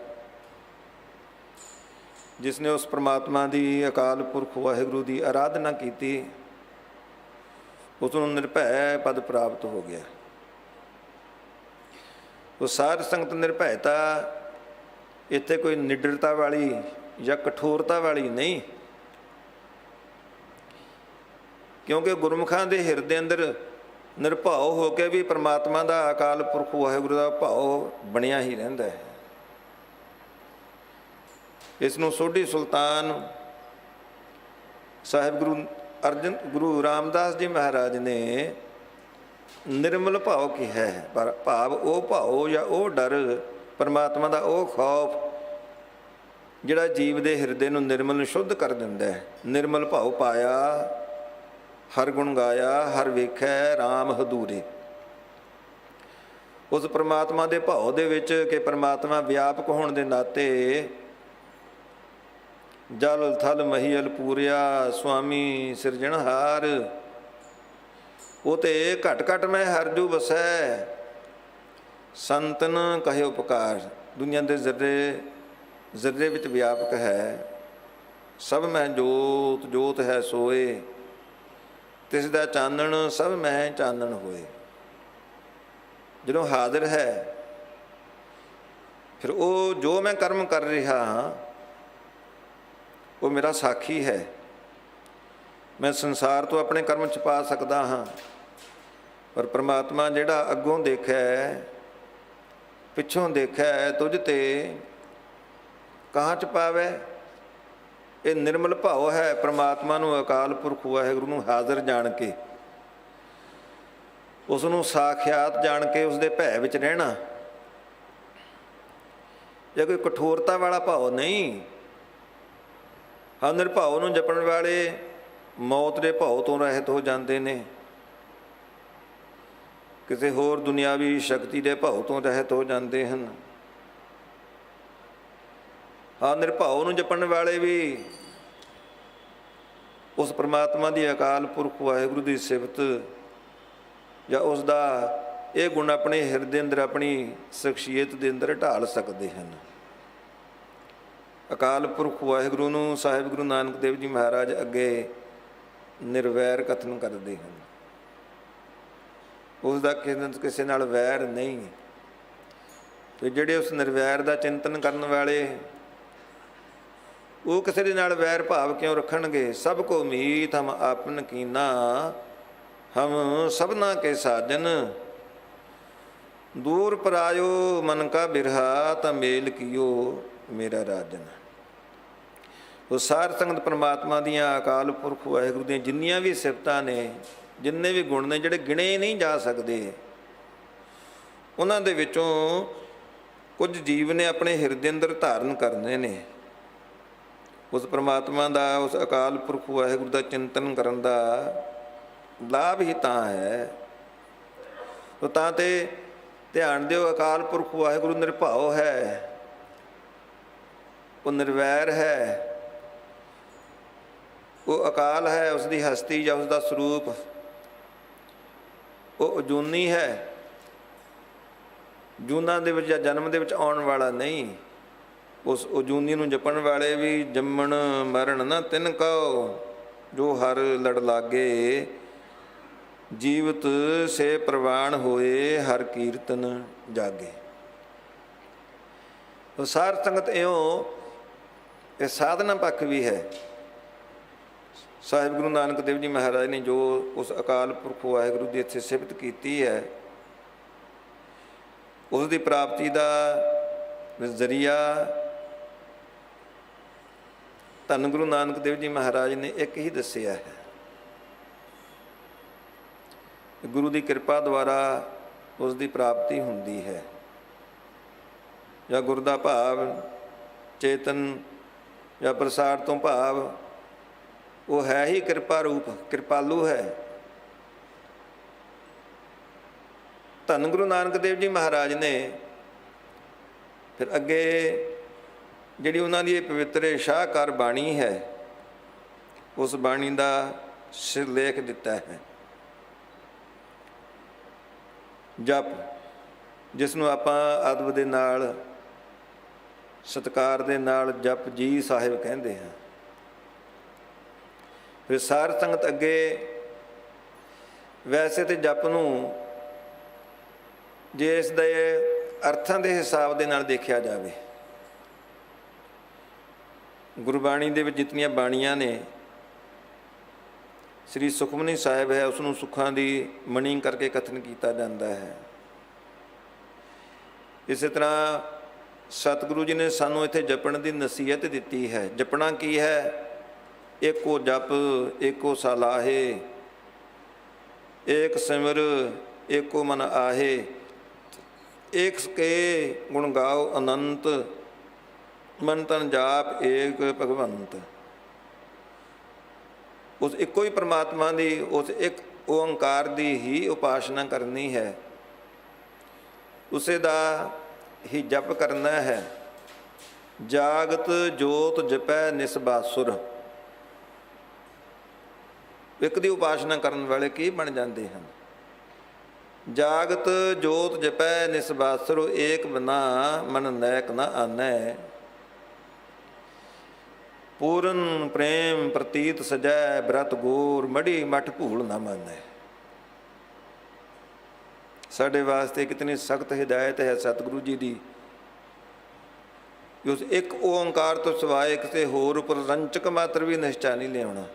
ਜਿਸ ਨੇ ਉਸ ਪਰਮਾਤਮਾ ਦੀ ਅਕਾਲ ਪੁਰਖ ਵਾਹਿਗੁਰੂ ਦੀ ਆਰਾਧਨਾ ਕੀਤੀ, ਉਸ ਨੂੰ ਨਿਰਭੈ ਪਦ ਪ੍ਰਾਪਤ ਹੋ ਗਿਆ। ਉਹ ਸਾਧ ਸੰਗਤ ਨਿਰਭੈਤਾ ਇੱਥੇ ਕੋਈ ਨਿਡਰਤਾ ਵਾਲੀ ਜਾਂ ਕਠੋਰਤਾ ਵਾਲੀ ਨਹੀਂ, ਕਿਉਂਕਿ ਗੁਰਮੁਖਾਂ ਦੇ ਹਿਰਦੇ ਅੰਦਰ ਨਿਰਭਉ ਹੋ ਕੇ ਵੀ ਪਰਮਾਤਮਾ ਦਾ ਅਕਾਲ ਪੁਰਖ ਵਾਹਿਗੁਰੂ ਦਾ ਭਾਉ ਬਣਿਆ ਹੀ ਰਹਿੰਦਾ ਹੈ। ਇਸ ਨੂੰ ਸੋਢੀ ਸੁਲਤਾਨ ਸਾਹਿਬ ਗੁਰੂ ਰਾਮਦਾਸ ਜੀ ਮਹਾਰਾਜ ਨੇ ਨਿਰਮਲ ਭਾਵ ਕਿਹਾ ਹੈ। ਪਰ ਭਾਵ ਉਹ ਭਾਉ ਜਾਂ ਉਹ ਡਰ, ਪਰਮਾਤਮਾ ਦਾ ਉਹ ਖੌਫ ਜਿਹੜਾ ਜੀਵ ਦੇ ਹਿਰਦੇ ਨੂੰ ਨਿਰਮਲ ਸ਼ੁੱਧ ਕਰ ਦਿੰਦਾ ਹੈ। ਨਿਰਮਲ ਭਾਉ ਪਾਇਆ, ਹਰ ਗੁਣ ਗਾਇਆ, ਹਰ ਵੇਖੈ ਰਾਮ ਹਦੂਰੇ। ਉਸ ਪਰਮਾਤਮਾ ਦੇ ਭਾਉ ਦੇ ਵਿੱਚ ਕਿ ਪਰਮਾਤਮਾ ਵਿਆਪਕ ਹੋਣ ਦੇ ਨਾਤੇ ਜਲ ਥਲ ਮਹੀਲ ਪੂਰਿਆ, ਸੁਆਮੀ ਸਿਰਜਣਹਾਰ। ਉਹ ਤੇ ਘਟ ਘਟ ਮੈਂ ਹਰਜੂ ਵਸੈ, ਸੰਤਨ ਕਹੇ ਉਪਕਾਰ। ਦੁਨੀਆ ਦੇ ਜ਼ਰਰੇ ਜ਼ਰਰੇ ਵਿੱਚ ਵਿਆਪਕ ਹੈ। ਸਭ ਮੈਂ ਜੋਤ ਜੋਤ ਹੈ ਸੋਏ, ਤਿਸ ਦਾ ਚਾਨਣ ਸਭ ਮੈਂ ਚਾਨਣ ਹੋਏ। ਜਦੋਂ ਹਾਜ਼ਰ ਹੈ, ਫਿਰ ਉਹ ਜੋ ਮੈਂ ਕਰਮ ਕਰ ਰਿਹਾ ਹਾਂ ਉਹ ਮੇਰਾ ਸਾਖੀ ਹੈ। ਮੈਂ ਸੰਸਾਰ ਤੋਂ ਆਪਣੇ ਕਰਮ ਛੁਪਾ ਸਕਦਾ ਹਾਂ, ਪਰ ਪਰਮਾਤਮਾ ਜਿਹੜਾ ਅੱਗੋਂ ਦੇਖੈ ਪਿੱਛੋਂ ਦੇਖੈ, ਤੁਝ ਤੇ ਕਹਾਂ ਛੁਪਾਵੇ। ਇਹ ਨਿਰਮਲ ਭਾਉ ਹੈ ਪਰਮਾਤਮਾ ਨੂੰ, ਅਕਾਲ ਪੁਰਖ ਵਾਹਿਗੁਰੂ ਨੂੰ ਹਾਜ਼ਰ ਜਾਣ ਕੇ, ਉਸ ਨੂੰ ਸਾਖਿਆਤ ਜਾਣ ਕੇ ਉਸ ਦੇ ਭੈ ਵਿੱਚ ਰਹਿਣਾ। ਇਹ ਕੋਈ ਕਠੋਰਤਾ ਵਾਲਾ ਭਾਉ ਨਹੀਂ। ਹਾਂ, ਨਿਰਭਉ ਨੂੰ ਜਪਣ ਵਾਲੇ ਮੌਤ ਦੇ ਭਾਉ ਤੋਂ ਰਹਿਤ ਹੋ ਜਾਂਦੇ ਨੇ, ਕਿਸੇ ਹੋਰ ਦੁਨਿਆਵੀ ਸ਼ਕਤੀ ਦੇ ਭਾਉ ਤੋਂ ਰਹਿਤ ਹੋ ਜਾਂਦੇ ਹਨ। ਹਾਂ, ਨਿਰਭਉ ਨੂੰ ਜਪਣ ਵਾਲੇ ਵੀ ਉਸ ਪਰਮਾਤਮਾ ਦੀ ਅਕਾਲ ਪੁਰਖ ਵਾਹਿਗੁਰੂ ਦੀ ਸਿਫਤ ਜਾਂ ਉਸ ਦਾ ਇਹ ਗੁਣ ਆਪਣੇ ਹਿਰਦੇ ਅੰਦਰ, ਆਪਣੀ ਸ਼ਖਸੀਅਤ ਦੇ ਅੰਦਰ ਢਾਲ ਸਕਦੇ ਹਨ। ਅਕਾਲ ਪੁਰਖ ਵਾਹਿਗੁਰੂ ਨੂੰ ਸਾਹਿਬ ਗੁਰੂ ਨਾਨਕ ਦੇਵ ਜੀ ਮਹਾਰਾਜ ਅੱਗੇ ਨਿਰਵੈਰ ਕਥਨ ਕਰਦੇ ਹਨ। ਉਸ ਦਾ ਕਿਸੇ ਨਾਲ ਵੈਰ ਨਹੀਂ। ਤੇ ਜਿਹੜੇ ਉਸ ਨਿਰਵੈਰ ਦਾ ਚਿੰਤਨ ਕਰਨ ਵਾਲੇ, ਉਹ ਕਿਸੇ ਦੇ ਨਾਲ ਵੈਰ ਭਾਵ ਕਿਉਂ ਰੱਖਣਗੇ। ਸਭ ਕੋ ਮੀਤ ਹਮ ਆਪਨ ਕੀਨਾ, ਹਮ ਸਭਨਾ ਕੇ ਸਾਜਨ। ਦੂਰ ਪਰਾਇਓ ਮਨ ਕਾ ਬਿਰਹਾ, ਤਾਂ ਮੇਲ ਕੀਓ ਮੇਰਾ ਰਾਜਨ। ਉਹ ਸਾਰ ਸੰਗਤ ਪਰਮਾਤਮਾ ਦੀਆਂ, ਅਕਾਲ ਪੁਰਖ ਵਾਹਿਗੁਰੂ ਦੀਆਂ ਜਿੰਨੀਆਂ ਵੀ ਸਿਫਤਾਂ ਨੇ, ਜਿੰਨੇ ਵੀ ਗੁਣ ਨੇ ਜਿਹੜੇ ਗਿਣੇ ਨਹੀਂ ਜਾ ਸਕਦੇ, ਉਹਨਾਂ ਦੇ ਵਿੱਚੋਂ ਕੁਝ ਜੀਵ ਨੇ ਆਪਣੇ ਹਿਰਦੇ ਅੰਦਰ ਧਾਰਨ ਕਰਨੇ ਨੇ। ਉਸ ਪਰਮਾਤਮਾ ਦਾ, ਉਸ ਅਕਾਲ ਪੁਰਖ ਵਾਹਿਗੁਰੂ ਦਾ ਚਿੰਤਨ ਕਰਨ ਦਾ ਲਾਭ ਹੀ ਤਾਂ ਹੈ। ਉਹ ਤਾਂ ਤੇ ਧਿਆਨ ਦਿਓ, ਅਕਾਲ ਪੁਰਖ ਵਾਹਿਗੁਰੂ ਨਿਰਭਉ ਹੈ, ਉਹ ਨਿਰਵੈਰ ਹੈ, ਉਹ ਅਕਾਲ ਹੈ, ਉਸ ਦੀ ਹਸਤੀ ਜਾਂ ਉਸ ਦਾ ਸਰੂਪ ਉਹ ਅਜੂਨੀ ਹੈ, ਜੂਨਾਂ ਦੇ ਵਿੱਚ ਜਾਂ ਜਨਮ ਦੇ ਵਿੱਚ ਆਉਣ ਵਾਲਾ ਨਹੀਂ। ਉਸ ਅਜੂਨੀ ਨੂੰ ਜਪਣ ਵਾਲੇ ਵੀ ਜੰਮਣ ਮਰਨ ਨਾ ਤਿਨ ਕਉ, ਜੋ ਹਰ ਲੜ ਲਾਗੇ ਜੀਵਤ ਸੇ ਪ੍ਰਵਾਨ ਹੋਏ, ਹਰ ਕੀਰਤਨ ਜਾਗੇ। ਸਾਰ ਸੰਗਤ ਇਉਂ ਇਹ ਸਾਧਨਾ ਪੱਖ ਵੀ ਹੈ। ਸਾਹਿਬ ਗੁਰੂ ਨਾਨਕ ਦੇਵ ਜੀ ਮਹਾਰਾਜ ਨੇ ਜੋ ਉਸ ਅਕਾਲ ਪੁਰਖ ਵਾਹਿਗੁਰੂ ਦੀ ਇੱਥੇ ਸਿਫਤ ਕੀਤੀ ਹੈ, ਉਸ ਦੀ ਪ੍ਰਾਪਤੀ ਦਾ ਜ਼ਰੀਆ ਧੰਨ ਗੁਰੂ ਨਾਨਕ ਦੇਵ ਜੀ ਮਹਾਰਾਜ ਨੇ ਇੱਕ ਹੀ ਦੱਸਿਆ ਹੈ। ਗੁਰੂ ਦੀ ਕਿਰਪਾ ਦੁਆਰਾ ਉਸ ਦੀ ਪ੍ਰਾਪਤੀ ਹੁੰਦੀ ਹੈ, ਜਾਂ ਗੁਰ ਦਾ ਭਾਵ ਚੇਤਨ ਜਾਂ ਪ੍ਰਸਾਦ ਤੋਂ ਭਾਵ ਉਹ ਹੈ ਹੀ ਕਿਰਪਾ ਰੂਪ, ਕਿਰਪਾਲੂ ਹੈ। ਧੰਨ ਗੁਰੂ ਨਾਨਕ ਦੇਵ ਜੀ ਮਹਾਰਾਜ ਨੇ ਫਿਰ ਅੱਗੇ ਜਿਹੜੀ ਉਹਨਾਂ ਦੀ ਇਹ ਪਵਿੱਤਰ ਸ਼ਾਹਕਾਰ ਬਾਣੀ ਹੈ, ਉਸ ਬਾਣੀ ਦਾ ਸਿਰਲੇਖ ਦਿੱਤਾ ਹੈ। ਜਪ, ਜਿਸ ਨੂੰ ਆਪਾਂ ਅਦਬ ਦੇ ਨਾਲ ਸਤਿਕਾਰ ਦੇ ਨਾਲ ਜਪ ਜੀ ਸਾਹਿਬ ਕਹਿੰਦੇ ਹਾਂ। ਫਿਰ ਸਾਰ ਸੰਗਤ ਅੱਗੇ ਵੈਸੇ ਤੇ ਜਪ ਨੂੰ ਜੇ ਇਸ ਦੇ ਅਰਥਾਂ ਦੇ ਹਿਸਾਬ ਦੇ ਨਾਲ ਦੇਖਿਆ ਜਾਵੇ, ਗੁਰਬਾਣੀ ਦੇ ਵਿੱਚ ਜਿਤਨੀਆਂ ਬਾਣੀਆਂ ਨੇ, ਸ੍ਰੀ ਸੁਖਮਨੀ ਸਾਹਿਬ ਹੈ, ਉਸ ਨੂੰ ਸੁੱਖਾਂ ਦੀ ਮਣੀ ਕਰਕੇ ਕਥਨ ਕੀਤਾ ਜਾਂਦਾ ਹੈ। ਇਸੇ ਤਰ੍ਹਾਂ ਸਤਿਗੁਰੂ ਜੀ ਨੇ ਸਾਨੂੰ ਇੱਥੇ ਜਪਣ ਦੀ ਨਸੀਹਤ ਦਿੱਤੀ ਹੈ। ਜਪਣਾ ਕੀ ਹੈ? ਏਕੋ ਜਪ ਏਕੋ ਸਲਾਹੇ, ਏਕ ਸਿਮਰ ਏਕੋ ਮਨ ਆਹੇ, ਏਕ ਕੇ ਗੁਣ ਗਾਓ ਅਨੰਤ, ਮਨ ਤਨ ਜਾਪ ਏਕ ਭਗਵੰਤ। ਉਸ ਇੱਕੋ ਹੀ ਪਰਮਾਤਮਾ ਦੀ, ਉਸ ਇੱਕ ਓੰਕਾਰ ਦੀ ਹੀ ਉਪਾਸਨਾ ਕਰਨੀ ਹੈ, ਉਸੇ ਦਾ ਹੀ ਜਪ ਕਰਨਾ ਹੈ। ਜਾਗਤ ਜੋਤ ਜਪੈ ਨਿਸਬਾਸੁਰ। ਇੱਕ ਦੀ ਉਪਾਸਨਾ ਕਰਨ ਵਾਲੇ ਕੀ ਬਣ ਜਾਂਦੇ ਹਨ? ਜਾਗਤ ਜੋਤ ਜਪੈ ਨਿਸਬਾਸੁਰ, ਏਕ ਬਿਨਾ ਮਨ ਨੈਕ ਨ ਆਨੈ। ਪੂਰਨ ਪ੍ਰੇਮ ਪ੍ਰਤੀਤ ਸਜੈ, ਬ੍ਰਤ ਗੋਰ ਮੜੀ ਮਠ ਭੂਲ ਨਾ ਮੰਨੈ। ਸਾਡੇ ਵਾਸਤੇ ਕਿਤਨੀ ਸਖਤ ਹਿਦਾਇਤ ਹੈ ਸਤਿਗੁਰੂ ਜੀ ਦੀ। ਉਸ ਇੱਕ ਓੰਕਾਰ ਤੋਂ ਸਿਵਾਏ ਕਿਸੇ ਹੋਰ ਉੱਪਰ ਰੰਚਕ ਮਾਤਰ ਵੀ ਨਿਸ਼ਚਾ ਨਹੀਂ ਲਿਆਉਣਾ।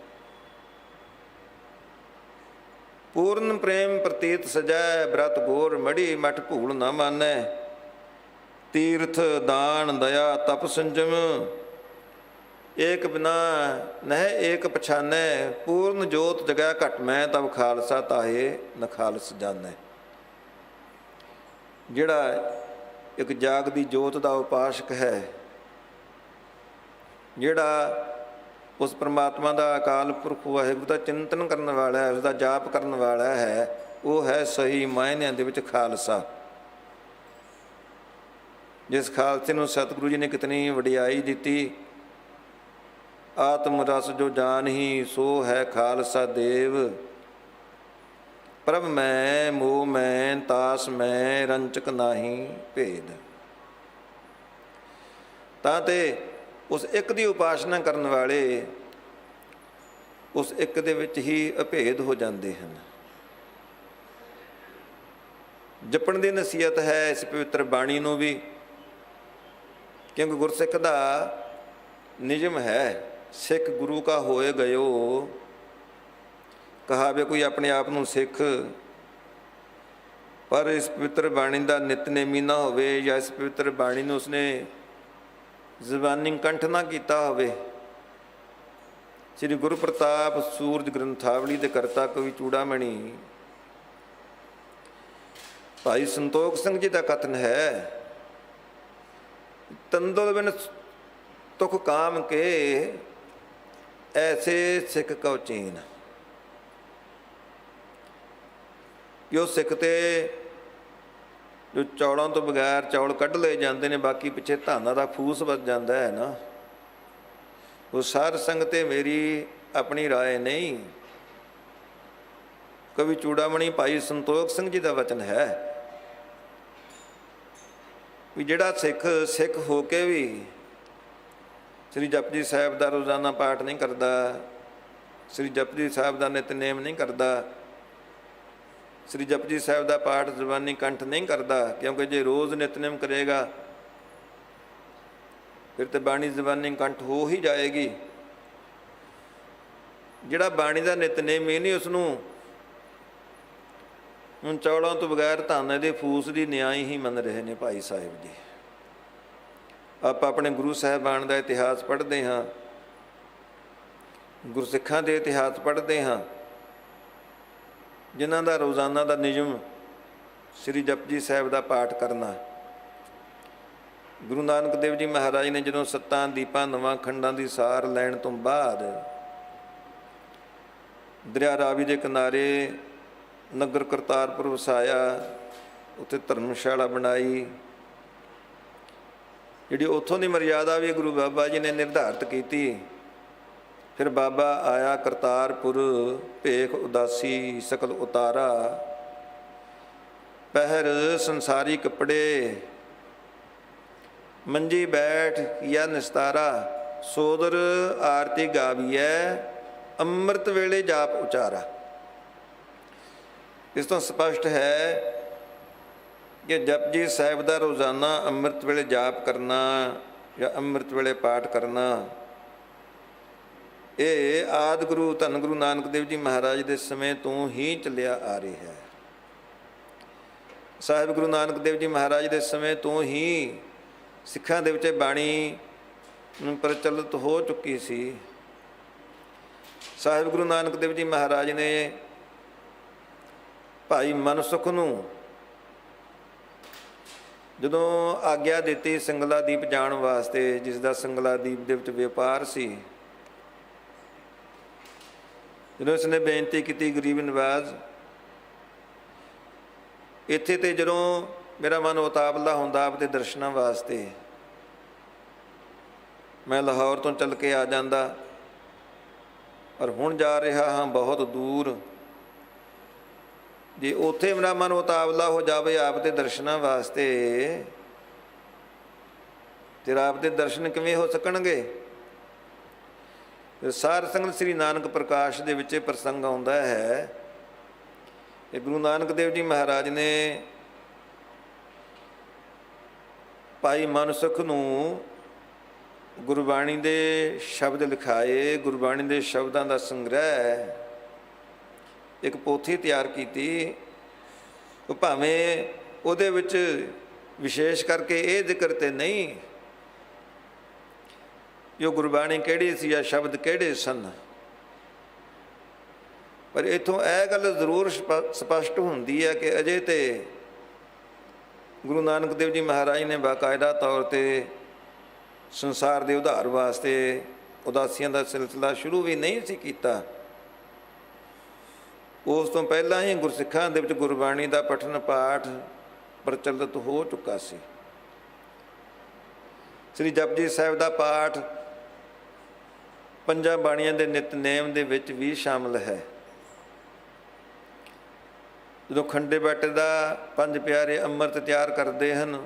ਪੂਰਨ ਪ੍ਰੇਮ ਪ੍ਰਤੀਤ ਸਜੈ, ਬ੍ਰਤ ਗੋਰ ਮੜੀ ਮਠ ਭੂਲ ਨਾ ਮਾਨੈ। ਤੀਰਥ ਦਾਨ ਦਇਆ ਤਪ ਸੰਜਮ, ਏਕ ਬਿਨਾ ਨਹਿ ਏਕ ਪਛਾਨੈ। ਪੂਰਨ ਜੋਤ ਜਗੈ ਘਟ ਮੈਂ, ਤਬ ਖਾਲਸਾ ਤਾਹੇ ਨ ਖਾਲਸ ਜਾਣੈ। ਜਿਹੜਾ ਇੱਕ ਜਾਗਦੀ ਜੋਤ ਦਾ ਉਪਾਸਕ ਹੈ, ਜਿਹੜਾ ਉਸ ਪਰਮਾਤਮਾ ਦਾ ਅਕਾਲ ਪੁਰਖ ਵਾਹਿਗੁਰੂ ਦਾ ਚਿੰਤਨ ਕਰਨ ਵਾਲਾ ਹੈ, ਉਸਦਾ ਜਾਪ ਕਰਨ ਵਾਲਾ ਹੈ, ਉਹ ਹੈ ਸਹੀ ਮਾਇਨਿਆਂ ਦੇ ਵਿੱਚ ਖਾਲਸਾ। ਜਿਸ ਖਾਲਸੇ ਨੂੰ ਸਤਿਗੁਰੂ ਜੀ ਨੇ ਕਿਤਨੀ ਵਡਿਆਈ ਦਿੱਤੀ। ਆਤਮ ਰਸ ਜੋ ਜਾਨਹੀ, ਸੋ ਹੈ ਖਾਲਸਾ ਦੇਵ। ਪ੍ਰਭ ਮੈਂ ਮੋਹ ਮੈਂ ਤਾਸ ਮੈਂ, ਰੰਚਕ ਨਾਹੀ ਭੇਦ। ਤਾਂ ਤੇ ਉਸ ਇੱਕ ਦੀ ਉਪਾਸਨਾ ਕਰਨ ਵਾਲੇ ਉਸ ਇੱਕ ਦੇ ਵਿੱਚ ਹੀ ਅਭੇਦ ਹੋ ਜਾਂਦੇ ਹਨ। ਜਪਣ ਦੀ ਨਸੀਹਤ ਹੈ ਇਸ ਪਵਿੱਤਰ ਬਾਣੀ ਨੂੰ ਵੀ, ਕਿਉਂਕਿ ਗੁਰਸਿੱਖ ਦਾ ਨਿਯਮ ਹੈ, ਸਿੱਖ ਗੁਰੂ ਕਾ ਹੋਏ ਗਇਓ। ਕਹਾਵੇ ਕੋਈ ਆਪਣੇ ਆਪ ਨੂੰ ਸਿੱਖ, ਪਰ ਇਸ ਪਵਿੱਤਰ ਬਾਣੀ ਦਾ ਨਿਤਨੇਮੀ ਨਾ ਹੋਵੇ, ਜਾਂ ਇਸ ਪਵਿੱਤਰ ਬਾਣੀ ਨੂੰ ਉਸਨੇ ਜ਼ਬਾਨੀ ਕੰਠ ਨਾ ਕੀਤਾ ਹੋਵੇ। ਸ੍ਰੀ ਗੁਰੂ ਪ੍ਰਤਾਪ ਸੂਰਜ ਗ੍ਰੰਥਾਵਲੀ ਦੇ ਕਰਤਾ ਕਵੀ ਚੂੜਾਮਣੀ ਭਾਈ ਸੰਤੋਖ ਸਿੰਘ ਜੀ ਦਾ ਕਥਨ ਹੈ, ਤੰਦੁਲ ਬਿਨ ਤੁਖ ਕਾਮ ਕੇ, ਐਸੇ ਸਿੱਖ ਕਉ ਚੀਨ। ਕਿ ਉਹ ਸਿੱਖ ਤੇ ਜੋ ਚੌਲਾਂ ਤੋਂ ਬਗੈਰ ਚੌਲ ਕੱਢ ਲਏ ਜਾਂਦੇ ਨੇ, ਬਾਕੀ ਪਿੱਛੇ ਧਾਨਾਂ ਦਾ ਫੂਸ ਵੱਜ ਜਾਂਦਾ ਹੈ ਨਾ, ਉਹ ਸਾਧ ਸੰਗਤ ਤੇ ਮੇਰੀ ਆਪਣੀ ਰਾਏ ਨਹੀਂ। ਕਵੀ ਚੂੜਾਮਣੀ ਭਾਈ ਸੰਤੋਖ ਸਿੰਘ ਜੀ ਦਾ ਵਚਨ ਹੈ ਵੀ ਜਿਹੜਾ ਸਿੱਖ ਹੋ ਕੇ ਵੀ ਸ੍ਰੀ ਜਪਜੀ ਸਾਹਿਬ ਦਾ ਰੋਜ਼ਾਨਾ ਪਾਠ ਨਹੀਂ ਕਰਦਾ, ਸ੍ਰੀ ਜਪਜੀ ਸਾਹਿਬ ਦਾ ਨਿਤਨੇਮ ਨਹੀਂ ਕਰਦਾ, ਸ੍ਰੀ ਜਪਜੀ ਸਾਹਿਬ ਦਾ ਪਾਠ ਜ਼ੁਬਾਨੀ ਕੰਠ ਨਹੀਂ ਕਰਦਾ, ਕਿਉਂਕਿ ਜੇ ਰੋਜ਼ ਨਿਤਨੇਮ ਕਰੇਗਾ ਫਿਰ ਤੇ ਬਾਣੀ ਜ਼ੁਬਾਨੀ ਕੰਠ ਹੋ ਹੀ ਜਾਏਗੀ। ਜਿਹੜਾ ਬਾਣੀ ਦਾ ਨਿਤਨੇਮ ਹੀ ਨਹੀਂ, ਉਸ ਨੂੰ ਹੁਣ ਚੌਲਾਂ ਤੋਂ ਬਗੈਰ ਧਾਨੇ ਦੇ ਫੂਸ ਦੀ ਨਿਆਈ ਹੀ ਮੰਨ ਰਹੇ ਨੇ ਭਾਈ ਸਾਹਿਬ ਜੀ। ਆਪਾਂ ਆਪਣੇ ਗੁਰੂ ਸਾਹਿਬਾਨ ਦਾ ਇਤਿਹਾਸ ਪੜ੍ਹਦੇ ਹਾਂ, ਗੁਰਸਿੱਖਾਂ ਦੇ ਇਤਿਹਾਸ ਪੜ੍ਹਦੇ ਹਾਂ, ਜਿਨ੍ਹਾਂ ਦਾ ਰੋਜ਼ਾਨਾ ਦਾ ਨਿਯਮ ਸ੍ਰੀ ਜਪਜੀ ਸਾਹਿਬ ਦਾ ਪਾਠ ਕਰਨਾ। ਗੁਰੂ ਨਾਨਕ ਦੇਵ ਜੀ ਮਹਾਰਾਜ ਨੇ ਜਦੋਂ 7 ਦੀਪਾਂ 9 ਖੰਡਾਂ ਦੀ ਸਾਰ ਲੈਣ ਤੋਂ ਬਾਅਦ ਦਰਿਆ ਰਾਵੀ ਦੇ ਕਿਨਾਰੇ ਨਗਰ ਕਰਤਾਰਪੁਰ ਵਸਾਇਆ, ਉੱਥੇ ਧਰਮਸ਼ਾਲਾ ਬਣਾਈ। ਜਿਹੜੀ ਉੱਥੋਂ ਦੀ ਮਰਿਆਦਾ ਵੀ ਗੁਰੂ ਬਾਬਾ ਜੀ ਨੇ ਨਿਰਧਾਰਿਤ ਕੀਤੀ। ਫਿਰ ਬਾਬਾ ਆਇਆ ਕਰਤਾਰਪੁਰ, ਭੇਖ ਉਦਾਸੀ ਸਕਲ ਉਤਾਰਾ, ਪਹਿਰ ਸੰਸਾਰੀ ਕੱਪੜੇ, ਮੰਜੀ ਬੈਠ ਕੀਆ ਨਿਸਤਾਰਾ, ਸੋਦਰ ਆਰਤੀ ਗਾਵੀਐ, ਅੰਮ੍ਰਿਤ ਵੇਲੇ ਜਾਪ ਉਚਾਰਾ। ਇਸ ਤੋਂ ਸਪਸ਼ਟ ਹੈ ਕਿ ਜਪਜੀ ਸਾਹਿਬ ਦਾ ਰੋਜ਼ਾਨਾ ਅੰਮ੍ਰਿਤ ਵੇਲੇ ਜਾਪ ਕਰਨਾ ਜਾਂ ਅੰਮ੍ਰਿਤ ਵੇਲੇ ਪਾਠ ਕਰਨਾ, ਇਹ ਆਦਿ ਗੁਰੂ ਧੰਨ ਗੁਰੂ ਨਾਨਕ ਦੇਵ ਜੀ ਮਹਾਰਾਜ ਦੇ ਸਮੇਂ ਤੋਂ ਹੀ ਚੱਲਿਆ ਆ ਰਿਹਾ ਹੈ। ਸਾਹਿਬ ਗੁਰੂ ਨਾਨਕ ਦੇਵ ਜੀ ਮਹਾਰਾਜ ਦੇ ਸਮੇਂ ਤੋਂ ਹੀ ਸਿੱਖਾਂ ਦੇ ਵਿੱਚ ਬਾਣੀ ਪ੍ਰਚਲਿਤ ਹੋ ਚੁੱਕੀ ਸੀ। ਸਾਹਿਬ ਗੁਰੂ ਨਾਨਕ ਦੇਵ ਜੀ ਮਹਾਰਾਜ ਨੇ ਭਾਈ ਮਨਸੁਖ ਨੂੰ ਜਦੋਂ ਆਗਿਆ ਦਿੱਤੀ ਸਿੰਗਲਾ ਦੀਪ ਜਾਣ ਵਾਸਤੇ, ਜਿਸ ਦਾ ਸਿੰਗਲਾ ਦੀਪ ਦੇ ਵਿੱਚ ਵਪਾਰ ਸੀ, ਜਦੋਂ ਉਸਨੇ ਬੇਨਤੀ ਕੀਤੀ, ਗਰੀਬ ਨਵਾਜ਼ ਇੱਥੇ ਤੇ ਜਦੋਂ ਮੇਰਾ ਮਨ ਉਤਾਵਲਾ ਹੁੰਦਾ ਆਪਦੇ ਦਰਸ਼ਨਾਂ ਵਾਸਤੇ, ਮੈਂ ਲਾਹੌਰ ਤੋਂ ਚੱਲ ਕੇ ਆ ਜਾਂਦਾ, ਪਰ ਹੁਣ ਜਾ ਰਿਹਾ ਹਾਂ ਬਹੁਤ ਦੂਰ। ਜੇ ਉੱਥੇ ਮੇਰਾ ਮਨ ਉਤਾਵਲਾ ਹੋ ਜਾਵੇ ਆਪ ਦੇ ਦਰਸ਼ਨਾਂ ਵਾਸਤੇ, ਤੇ ਆਪ ਦੇ ਦਰਸ਼ਨ ਕਿਵੇਂ ਹੋ ਸਕਣਗੇ? ਸਾਰ ਸੰਗਤ ਸ੍ਰੀ ਨਾਨਕ ਪ੍ਰਕਾਸ਼ ਦੇ ਵਿੱਚ ਪ੍ਰਸੰਗ ਆਉਂਦਾ ਹੈ ਕਿ ਗੁਰੂ ਨਾਨਕ ਦੇਵ ਜੀ ਮਹਾਰਾਜ ਨੇ ਭਾਈ ਮਨਸੁਖ ਨੂੰ ਗੁਰਬਾਣੀ ਦੇ ਸ਼ਬਦ ਲਿਖਾਏ, ਗੁਰਬਾਣੀ ਦੇ ਸ਼ਬਦਾਂ ਦਾ ਸੰਗ੍ਰਹਿ, ਇੱਕ ਪੋਥੀ ਤਿਆਰ ਕੀਤੀ। ਉਹ ਭਾਵੇਂ ਉਹਦੇ ਵਿੱਚ ਵਿਸ਼ੇਸ਼ ਕਰਕੇ ਇਹ ਜ਼ਿਕਰ ਤੇ ਨਹੀਂ ਜੋ ਗੁਰਬਾਣੀ ਕਿਹੜੀ ਸੀ ਜਾਂ ਸ਼ਬਦ ਕਿਹੜੇ ਸਨ, ਪਰ ਇੱਥੋਂ ਇਹ ਗੱਲ ਜ਼ਰੂਰ ਸਪਸ਼ਟ ਹੁੰਦੀ ਹੈ ਕਿ ਅਜੇ ਤੇ ਗੁਰੂ ਨਾਨਕ ਦੇਵ ਜੀ ਮਹਾਰਾਜ ਨੇ ਬਾਕਾਇਦਾ ਤੌਰ ਤੇ ਸੰਸਾਰ ਦੇ ਉਧਾਰ ਵਾਸਤੇ ਉਦਾਸੀਆਂ ਦਾ ਸਿਲਸਿਲਾ ਸ਼ੁਰੂ ਵੀ ਨਹੀਂ ਸੀ ਕੀਤਾ। ਉਸ ਤੋਂ ਪਹਿਲਾਂ ਹੀ ਗੁਰਸਿੱਖਾਂ ਦੇ ਵਿੱਚ ਗੁਰਬਾਣੀ ਦਾ ਪਠਨ ਪਾਠ ਪ੍ਰਚਲਿਤ ਹੋ ਚੁੱਕਾ ਸੀ। ਸ੍ਰੀ ਜਪਜੀ ਸਾਹਿਬ ਦਾ ਪਾਠ ਪੰਜਾਂ ਬਾਣੀਆਂ ਦੇ ਨਿਤਨੇਮ ਦੇ ਵਿੱਚ ਵੀ ਸ਼ਾਮਲ ਹੈ। ਜਦੋਂ ਖੰਡੇ ਬਾਟੇ ਦਾ 5 ਪਿਆਰੇ ਅੰਮ੍ਰਿਤ ਤਿਆਰ ਕਰਦੇ ਹਨ,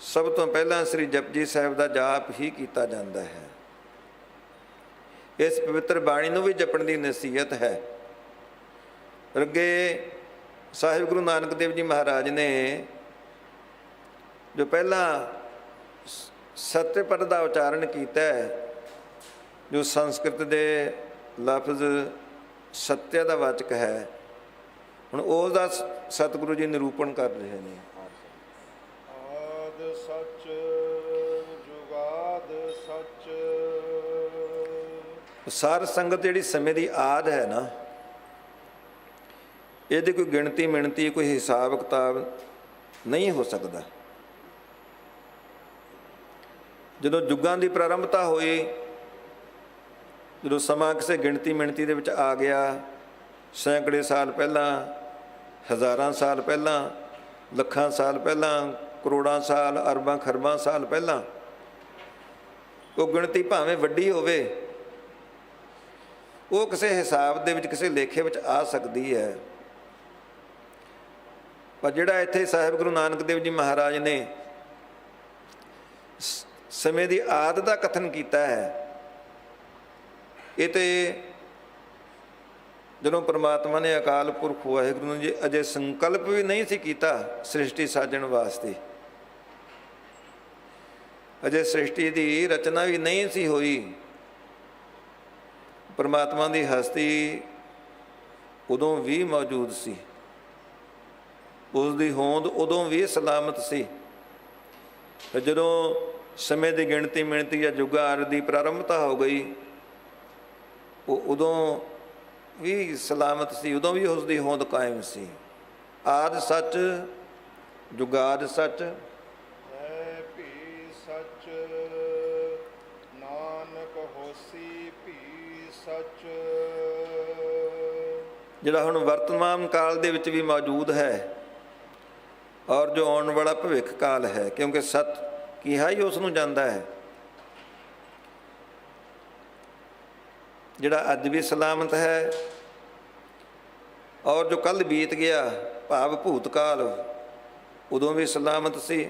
ਸਭ ਤੋਂ ਪਹਿਲਾਂ ਸ੍ਰੀ ਜਪਜੀ ਸਾਹਿਬ ਦਾ ਜਾਪ ਹੀ ਕੀਤਾ ਜਾਂਦਾ ਹੈ। ਇਸ ਪਵਿੱਤਰ ਬਾਣੀ ਨੂੰ ਵੀ ਜਪਣ ਦੀ ਨਸੀਹਤ ਹੈ। ਅੱਗੇ ਸਾਹਿਬ ਗੁਰੂ ਨਾਨਕ ਦੇਵ ਜੀ ਮਹਾਰਾਜ ਨੇ ਜੋ ਪਹਿਲਾਂ ਸਤਿ ਪਦ ਦਾ ਉਚਾਰਨ ਕੀਤਾ ਹੈ, ਜੋ ਸੰਸਕ੍ਰਿਤ ਦੇ ਲਫ਼ਜ਼ ਸਤਿਆ ਦਾ ਵਾਚਕ ਹੈ, ਹੁਣ ਉਸ ਦਾ ਸਤਿਗੁਰੂ ਜੀ ਨਿਰੂਪਣ ਕਰ ਰਹੇ ਨੇ। ਆਦ ਸੱਚ ਜੁਗਾਦ ਸੱਚ। ਸਾਰ ਸੰਗਤ ਜਿਹੜੀ ਸਮੇਂ ਦੀ ਆਦ ਹੈ ਨਾ, ਇਹਦੀ ਕੋਈ ਗਿਣਤੀ ਮਿਣਤੀ ਕੋਈ ਹਿਸਾਬ ਕਿਤਾਬ ਨਹੀਂ ਹੋ ਸਕਦਾ। ਜਦੋਂ ਯੁੱਗਾਂ ਦੀ ਪ੍ਰਾਰੰਭਤਾ ਹੋਈ, ਜਦੋਂ ਸਮਾਂ ਕਿਸੇ ਗਿਣਤੀ ਮਿਣਤੀ ਦੇ ਵਿੱਚ ਆ ਗਿਆ, ਸੈਂਕੜੇ ਸਾਲ ਪਹਿਲਾਂ, ਹਜ਼ਾਰਾਂ ਸਾਲ ਪਹਿਲਾਂ, ਲੱਖਾਂ ਸਾਲ ਪਹਿਲਾਂ, ਕਰੋੜਾਂ ਸਾਲ, ਅਰਬਾਂ ਖਰਬਾਂ ਸਾਲ ਪਹਿਲਾਂ। ਉਹ ਗਿਣਤੀ ਭਾਵੇਂ ਵੱਡੀ ਹੋਵੇ, ਉਹ ਕਿਸੇ ਹਿਸਾਬ ਦੇ ਵਿੱਚ, ਕਿਸੇ ਲੇਖੇ ਵਿੱਚ ਆ ਸਕਦੀ ਹੈ। ਪਰ ਜਿਹੜਾ ਇੱਥੇ ਸਾਹਿਬ ਗੁਰੂ ਨਾਨਕ ਦੇਵ ਜੀ ਮਹਾਰਾਜ ਨੇ ਸਮੇਂ ਦੀ ਆਦ ਦਾ ਕਥਨ ਕੀਤਾ ਹੈ, ਇਹ ਤੇ ਜਦੋਂ ਪਰਮਾਤਮਾ ਨੇ ਅਕਾਲ ਪੁਰਖ ਵਾਹਿਗੁਰੂ ਨੂੰ ਜੀ ਅਜੇ ਸੰਕਲਪ ਵੀ ਨਹੀਂ ਸੀ ਕੀਤਾ ਸ੍ਰਿਸ਼ਟੀ ਸਾਜਣ ਵਾਸਤੇ, ਅਜੇ ਸ੍ਰਿਸ਼ਟੀ ਦੀ ਰਚਨਾ ਵੀ ਨਹੀਂ ਸੀ ਹੋਈ, ਪਰਮਾਤਮਾ ਦੀ ਹਸਤੀ ਉਦੋਂ ਵੀ ਮੌਜੂਦ ਸੀ, ਉਸ ਦੀ ਹੋਂਦ ਉਦੋਂ ਵੀ ਸਲਾਮਤ ਸੀ। ਤੇ ਜਦੋਂ ਸਮੇਂ ਦੀ ਗਿਣਤੀ ਮਿਣਤੀ ਜਾਂ ਜੁਗਾਰ ਦੀ ਪ੍ਰਾਰੰਭਤਾ ਹੋ ਗਈ, ਉਹ ਉਦੋਂ ਵੀ ਸਲਾਮਤ ਸੀ, ਉਦੋਂ ਵੀ ਉਸ ਦੀ ਹੋਂਦ ਕਾਇਮ ਸੀ। ਆਦਿ ਸੱਚ ਜੁਗਾਦ ਸੱਚ ਹੈ ਭੀ ਸੱਚ, ਨਾਨਕ ਹੋਸੀ ਭੀ ਸੱਚ। ਜਿਹੜਾ ਹੁਣ ਵਰਤਮਾਨ ਕਾਲ ਦੇ ਵਿੱਚ ਵੀ ਮੌਜੂਦ ਹੈ ਔਰ ਜੋ ਆਉਣ ਵਾਲਾ ਭਵਿੱਖ ਕਾਲ ਹੈ, ਕਿਉਂਕਿ ਸੱਚ ਕਿਹਾ ਹੀ ਉਸ ਨੂੰ ਜਾਂਦਾ ਹੈ। ਜਿਹੜਾ ਅੱਜ ਵੀ ਸਲਾਮਤ ਹੈ ਔਰ ਜੋ ਕੱਲ੍ਹ ਬੀਤ ਗਿਆ ਭਾਵ ਭੂਤਕਾਲ, ਉਦੋਂ ਵੀ ਸਲਾਮਤ ਸੀ,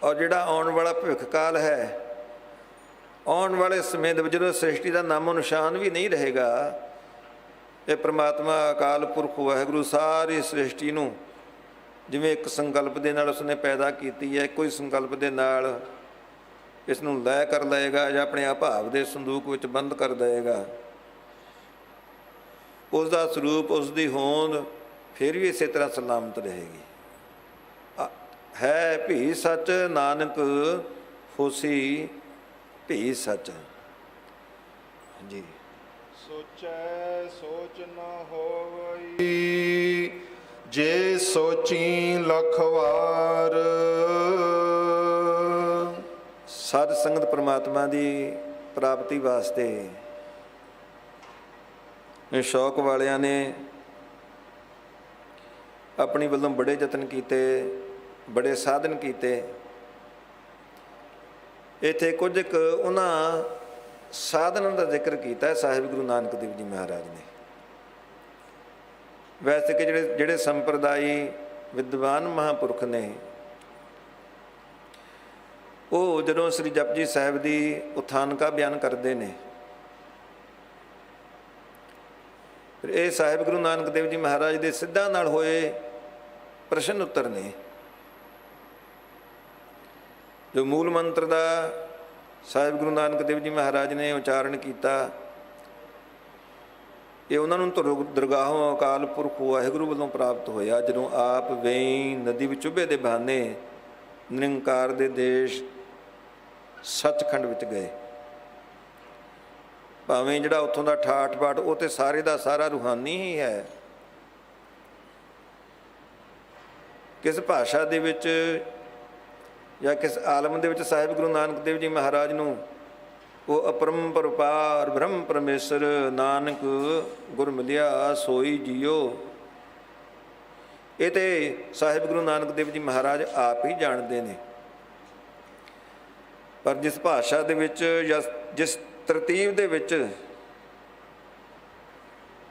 ਔਰ ਜਿਹੜਾ ਆਉਣ ਵਾਲਾ ਭਵਿੱਖ ਕਾਲ ਹੈ, ਆਉਣ ਵਾਲੇ ਸਮੇਂ ਦੇ ਵਿੱਚ ਜਦੋਂ ਸ੍ਰਿਸ਼ਟੀ ਦਾ ਨਾਮੋ ਨਿਸ਼ਾਨ ਵੀ ਨਹੀਂ ਰਹੇਗਾ, ਇਹ ਪ੍ਰਮਾਤਮਾ ਅਕਾਲ ਪੁਰਖ ਵਾਹਿਗੁਰੂ ਸਾਰੀ ਸ੍ਰਿਸ਼ਟੀ ਨੂੰ ਜਿਵੇਂ ਇੱਕ ਸੰਕਲਪ ਦੇ ਨਾਲ ਉਸਨੇ ਪੈਦਾ ਕੀਤੀ ਹੈ, ਇੱਕੋ ਹੀ ਸੰਕਲਪ ਦੇ ਨਾਲ ਇਸ ਨੂੰ ਲੈ ਕਰ ਲਏਗਾ ਜਾਂ ਆਪਣੇ ਅਭਾਵ ਦੇ ਸੰਦੂਕ ਵਿੱਚ ਬੰਦ ਕਰ ਦੇਵੇਗਾ। ਉਸ ਦਾ ਸਰੂਪ, ਉਸ ਦੀ ਹੋਂਦ ਫਿਰ ਵੀ ਇਸੇ ਤਰ੍ਹਾਂ ਸਲਾਮਤ ਰਹੇਗੀ। ਹੈ ਭੀ ਸੱਚ, ਨਾਨਕ ਹੋਸੀ ਭੀ ਸੱਚ। ਜੀ ਸੋਚੈ ਸੋਚ ਨ ਹੋਵਈ, ਜੇ ਸੋਚੀ ਲਖ ਵਾਰ। ਸਾਧ ਸੰਗਤ ਪਰਮਾਤਮਾ ਦੀ ਪ੍ਰਾਪਤੀ ਵਾਸਤੇ ਸ਼ੌਕ ਵਾਲਿਆਂ ਨੇ ਆਪਣੀ ਵੱਲੋਂ ਬੜੇ ਯਤਨ ਕੀਤੇ, ਬੜੇ ਸਾਧਨ ਕੀਤੇ। ਇੱਥੇ ਕੁਝ ਕੁ ਉਹਨਾਂ ਸਾਧਨਾਂ ਦਾ ਜ਼ਿਕਰ ਕੀਤਾ ਸਾਹਿਬ ਗੁਰੂ ਨਾਨਕ ਦੇਵ ਜੀ ਮਹਾਰਾਜ ਨੇ। ਵੈਸੇ ਕਿ ਜਿਹੜੇ ਸੰਪਰਦਾਈ ਵਿਦਵਾਨ ਮਹਾਂਪੁਰਖ ਨੇ, ਉਹ ਜਦੋਂ ਸ੍ਰੀ ਜਪਜੀ ਸਾਹਿਬ ਦੀ ਉਥਾਨਕਾ ਬਿਆਨ ਕਰਦੇ ਨੇ, ਫਿਰ ਇਹ ਸਾਹਿਬ ਗੁਰੂ ਨਾਨਕ ਦੇਵ ਜੀ ਮਹਾਰਾਜ ਦੇ ਸਿੱਧਾਂ ਨਾਲ ਹੋਏ ਪ੍ਰਸ਼ਨ ਉੱਤਰ ਨੇ। ਜੋ ਮੂਲ ਮੰਤਰ ਦਾ ਸਾਹਿਬ ਗੁਰੂ ਨਾਨਕ ਦੇਵ ਜੀ ਮਹਾਰਾਜ ਨੇ ਉਚਾਰਨ ਕੀਤਾ, ਇਹ ਉਹਨਾਂ ਨੂੰ ਦਰਗਾਹੋਂ ਅਕਾਲ ਪੁਰਖ ਵਾਹਿਗੁਰੂ ਵੱਲੋਂ ਪ੍ਰਾਪਤ ਹੋਇਆ, ਜਦੋਂ ਆਪ ਵੇਈ ਨਦੀ ਵਿੱਚ ਚੁੱਭੇ ਦੇ ਬਹਾਨੇ ਨਿਰੰਕਾਰ ਦੇ ਦੇਸ਼ ਸੱਚਖੰਡ ਵਿੱਚ ਗਏ। ਭਾਵੇਂ ਜਿਹੜਾ ਉੱਥੋਂ ਦਾ ਠਾਠ ਬਾਠ ਉਹ ਤੇ ਸਾਰੇ ਦਾ ਸਾਰਾ ਰੂਹਾਨੀ ਹੀ ਹੈ। ਕਿਸ ਭਾਸ਼ਾ ਦੇ ਵਿੱਚ ਜਾਂ ਕਿਸ ਆਲਮ ਦੇ ਵਿੱਚ ਸਾਹਿਬ ਗੁਰੂ ਨਾਨਕ ਦੇਵ ਜੀ ਮਹਾਰਾਜ ਨੂੰ ਉਹ ਅਪਰੰਪਰ ਪਾਰ ਬ੍ਰਹਮ ਪਰਮੇਸ਼ਰ ਨਾਨਕ ਗੁਰ ਮਿਲਿਆ ਸੋਈ ਜੀਓ, ਇਹ ਤੇ ਸਾਹਿਬ ਗੁਰੂ ਨਾਨਕ ਦੇਵ ਜੀ ਮਹਾਰਾਜ ਆਪ ਹੀ ਜਾਣਦੇ ਨੇ। ਪਰ ਜਿਸ ਭਾਸ਼ਾ ਦੇ ਵਿੱਚ ਜਾਂ ਜਿਸ ਤਰਤੀਬ ਦੇ ਵਿੱਚ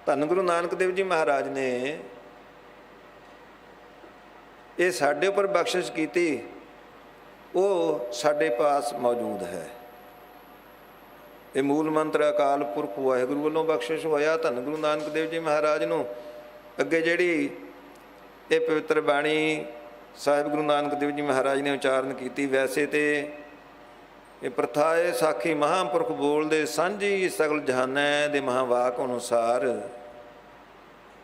ਧੰਨ ਗੁਰੂ ਨਾਨਕ ਦੇਵ ਜੀ ਮਹਾਰਾਜ ਨੇ ਇਹ ਸਾਡੇ ਉੱਪਰ ਬਖਸ਼ਿਸ਼ ਕੀਤੀ, ਉਹ ਸਾਡੇ ਪਾਸ ਮੌਜੂਦ ਹੈ। ਇਹ ਮੂਲ ਮੰਤਰ ਅਕਾਲ ਪੁਰਖ ਵਾਹਿਗੁਰੂ ਵੱਲੋਂ ਬਖਸ਼ਿਸ਼ ਹੋਇਆ ਧੰਨ ਗੁਰੂ ਨਾਨਕ ਦੇਵ ਜੀ ਮਹਾਰਾਜ ਨੂੰ। ਅੱਗੇ ਜਿਹੜੀ ਇਹ ਪਵਿੱਤਰ ਬਾਣੀ ਸਾਹਿਬ ਗੁਰੂ ਨਾਨਕ ਦੇਵ ਜੀ ਮਹਾਰਾਜ ਨੇ ਉਚਾਰਨ ਕੀਤੀ, ਵੈਸੇ ਤੇ ਇਹ ਪ੍ਰਥਾ ਹੈ ਸਾਖੀ ਮਹਾਂਪੁਰਖ ਬੋਲਦੇ ਸਾਂਝੀ ਸਗਲ ਜਹਾਨੈ ਦੇ ਮਹਾਂਵਾਕ ਅਨੁਸਾਰ।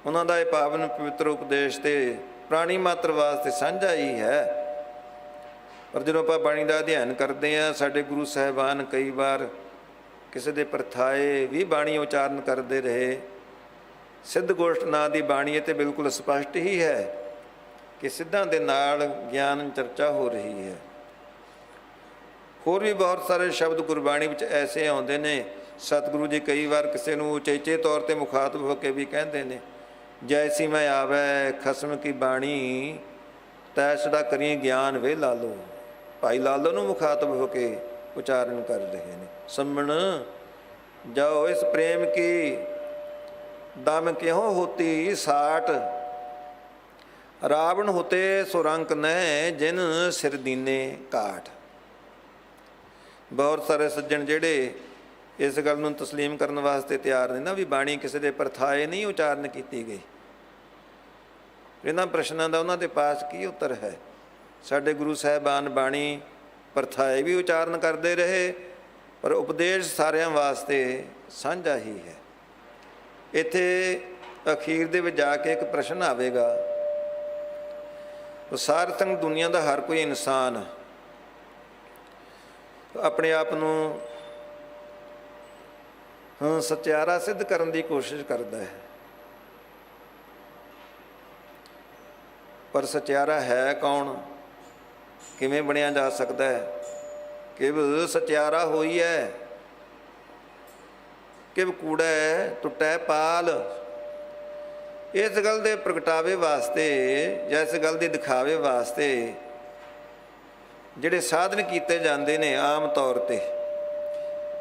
ਉਹਨਾਂ ਦਾ ਇਹ ਪਾਵਨ ਪਵਿੱਤਰ ਉਪਦੇਸ਼ ਤੇ ਪ੍ਰਾਣੀ ਮਾਤਰ ਵਾਸਤੇ ਸਾਂਝਾ ਹੀ ਹੈ। ਪਰ ਜਦੋਂ ਆਪਾਂ ਬਾਣੀ ਦਾ ਅਧਿਐਨ ਕਰਦੇ ਹਾਂ, ਸਾਡੇ ਗੁਰੂ ਸਾਹਿਬਾਨ ਕਈ ਵਾਰ ਕਿਸੇ ਦੇ ਪ੍ਰਥਾਏ ਵੀ ਬਾਣੀ ਉਚਾਰਨ ਕਰਦੇ ਰਹੇ। ਸਿੱਧ ਗੋਸ਼ਟ ਨਾਂ ਦੀ ਬਾਣੀ ਤੇ ਬਿਲਕੁਲ ਸਪਸ਼ਟ ਹੀ ਹੈ ਕਿ ਸਿੱਧਾਂ ਦੇ ਨਾਲ ਗਿਆਨ ਚਰਚਾ ਹੋ ਰਹੀ ਹੈ। ਹੋਰ ਵੀ ਬਹੁਤ ਸਾਰੇ ਸ਼ਬਦ ਗੁਰਬਾਣੀ ਵਿੱਚ ਐਸੇ ਆਉਂਦੇ ਨੇ, ਸਤਿਗੁਰੂ ਜੀ ਕਈ ਵਾਰ ਕਿਸੇ ਨੂੰ ਉਚੇਚੇ ਤੌਰ 'ਤੇ ਮੁਖਾਤਬ ਹੋ ਕੇ ਵੀ ਕਹਿੰਦੇ ਨੇ ਜੈਸੀ ਮੈਂ ਆਵੈ ਖਸਮ ਕੀ ਬਾਣੀ, ਤੈਸ ਦਾ ਕਰੀਏ ਗਿਆਨ ਵੇ ਲਾਲੋ। ਭਾਈ ਲਾਲੋ ਨੂੰ ਮੁਖਾਤਬ ਹੋ ਕੇ ਉਚਾਰਨ ਕਰ ਰਹੇ ਨੇ। ਸੰਮਣ ਜਾਓ ਇਸ ਪ੍ਰੇਮ ਕੀ ਦਮ ਕਿਉਂ ਹੋਤੀ ਸਾਟ, ਰਾਵਣ ਹੋਤੇ ਸੁਰੰਕ ਨਹਿ ਜਿਨ ਸਿਰ ਦੀਨੇ ਕਾਟ। ਬਹੁਤ ਸਾਰੇ ਸੱਜਣ ਜਿਹੜੇ ਇਸ ਗੱਲ ਨੂੰ ਤਸਲੀਮ ਕਰਨ ਵਾਸਤੇ ਤਿਆਰ ਨੇ ਨਾ ਵੀ ਬਾਣੀ ਕਿਸੇ ਦੇ ਪਰਥਾਏ ਨਹੀਂ ਉਚਾਰਨ ਕੀਤੀ ਗਈ। ਇਹਨਾਂ ਪ੍ਰਸ਼ਨਾਂ ਦਾ ਉਹਨਾਂ ਦੇ ਪਾਸ ਕੀ ਉੱਤਰ ਹੈ? ਸਾਡੇ ਗੁਰੂ ਸਾਹਿਬਾਨ ਬਾਣੀ ਪਰਥਾਏ ਵੀ ਉਚਾਰਨ ਕਰਦੇ ਰਹੇ, ਪਰ ਉਪਦੇਸ਼ ਸਾਰਿਆਂ ਵਾਸਤੇ ਸਾਂਝਾ ਹੀ ਹੈ। ਇੱਥੇ ਅਖੀਰ ਦੇ ਵਿੱਚ ਜਾ ਕੇ ਇੱਕ ਪ੍ਰਸ਼ਨ ਆਵੇਗਾ। ਸਾਰਥਕ ਦੁਨੀਆ ਦਾ ਹਰ ਕੋਈ ਇਨਸਾਨ ਆਪਣੇ ਆਪ ਨੂੰ ਸੱਚਿਆਰਾ ਸਿੱਧ ਕਰਨ ਦੀ ਕੋਸ਼ਿਸ਼ ਕਰਦਾ ਹੈ, ਪਰ ਸੱਚਿਆਰਾ ਹੈ ਕੌਣ? ਕਿਵੇਂ ਬਣਿਆ ਜਾ ਸਕਦਾ ਹੈ? ਕਿਵ ਸੱਚਿਆਰਾ ਹੋਈ ਹੈ, ਕਿਵ ਕੂੜੈ ਟੁੱਟੈ ਪਾਲ। ਇਸ ਗੱਲ ਦੇ ਪ੍ਰਗਟਾਵੇ ਵਾਸਤੇ ਜਾਂ ਇਸ ਗੱਲ ਦੇ ਦਿਖਾਵੇ ਵਾਸਤੇ ਜਿਹੜੇ ਸਾਧਨ ਕੀਤੇ ਜਾਂਦੇ ਨੇ ਆਮ ਤੌਰ ਤੇ,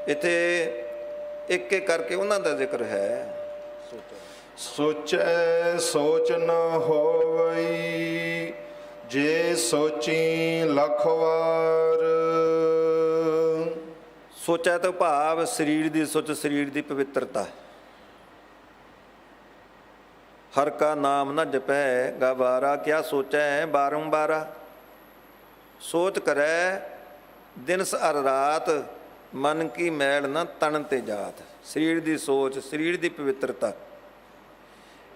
ਇੱਥੇ ਇੱਕ ਇੱਕ ਕਰਕੇ ਉਹਨਾਂ ਦਾ ਜ਼ਿਕਰ ਹੈ। ਸੋਚੈ ਸੋਚ ਨ ਹੋਵਈ, ਜੇ ਸੋਚੀ ਲੱਖ ਵਾਰ। ਸੋਚੈ ਤੋਂ ਭਾਵ ਸਰੀਰ ਦੀ ਸੁੱਚ, ਸਰੀਰ ਦੀ ਪਵਿੱਤਰਤਾ। ਹਰ ਕਾ ਨਾਮ ਨਾ ਜਪੈ ਗਵਾਰਾ, ਕਿਆ ਸੋਚੈ ਬਾਰੰਬਾਰਾ। ਸੋਚ ਕਰੈ ਦਿਨਸ ਅਰ ਰਾਤ, ਮਨ ਕੀ ਮੈਲ ਨਾ ਤਨ ਤੇ ਜਾਤ। ਸਰੀਰ ਦੀ ਸੋਚ, ਸਰੀਰ ਦੀ ਪਵਿੱਤਰਤਾ,